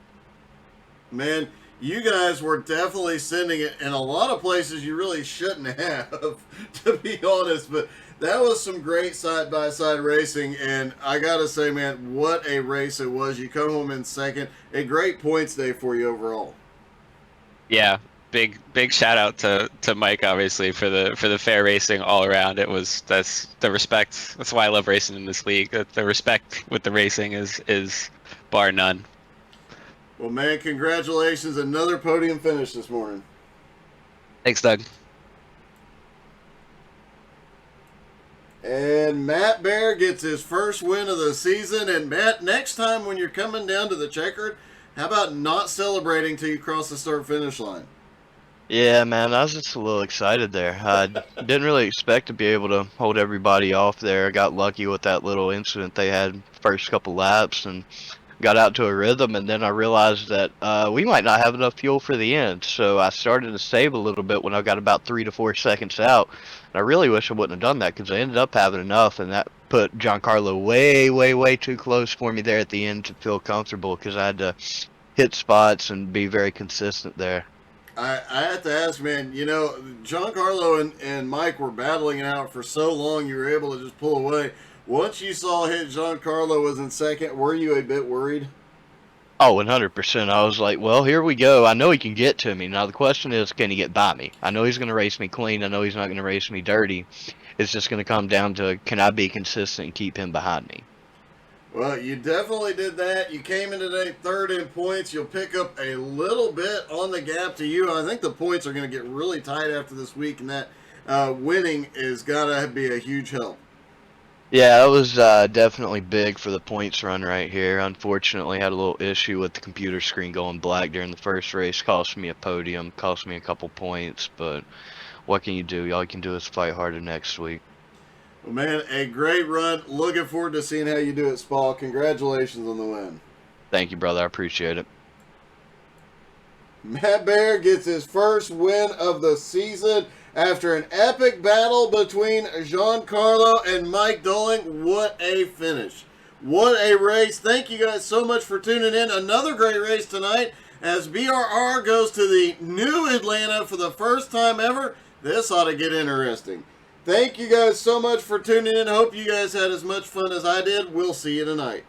S1: Man, you guys were definitely sending it in a lot of places you really shouldn't have, to be honest. But that was some great side-by-side racing, and I gotta say, man, what a race it was. You come home in second. A great points day for you overall.
S2: Yeah, big shout out to Mike, obviously, for the fair racing all around. That's the respect. That's why I love racing in this league. The respect with the racing is bar none.
S1: Well, man, congratulations. Another podium finish this morning.
S2: Thanks, Doug.
S1: And Matt Bear gets his first win of the season. And Matt, next time when you're coming down to the checkered, how about not celebrating till you cross the start-finish line?
S5: Yeah, man, I was just a little excited there. I didn't really expect to be able to hold everybody off there. I got lucky with that little incident they had first couple laps, and got out to a rhythm, and then I realized that we might not have enough fuel for the end. So I started to save a little bit when I got about 3 to 4 seconds out. And I really wish I wouldn't have done that because I ended up having enough, and that put Giancarlo way, way, way too close for me there at the end to feel comfortable because I had to hit spots and be very consistent there.
S1: I have to ask, man, you know, Giancarlo and Mike were battling it out for so long you were able to just pull away. Once you saw hit Giancarlo was in second, were you a bit worried?
S5: Oh, 100%. I was like, well, here we go. I know he can get to me. Now, the question is, can he get by me? I know he's going to race me clean. I know he's not going to race me dirty. It's just going to come down to, can I be consistent and keep him behind me?
S1: Well, you definitely did that. You came in today third in points. You'll pick up a little bit on the gap to you. I think the points are going to get really tight after this week, and that winning is got to be a huge help.
S5: Yeah, that was definitely big for the points run right here. Unfortunately, had a little issue with the computer screen going black during the first race. Cost me a podium, cost me a couple points, but what can you do? All you can do is fight harder next week.
S1: Well, man, a great run. Looking forward to seeing how you do at Spa. Congratulations on the win.
S5: Thank you, brother. I appreciate it.
S1: Matt Bear gets his first win of the season after an epic battle between Giancarlo and Mike Doling. What a finish. What a race. Thank you guys so much for tuning in. Another great race tonight as BRR goes to the new Atlanta for the first time ever. This ought to get interesting. Thank you guys so much for tuning in. Hope you guys had as much fun as I did. We'll see you tonight.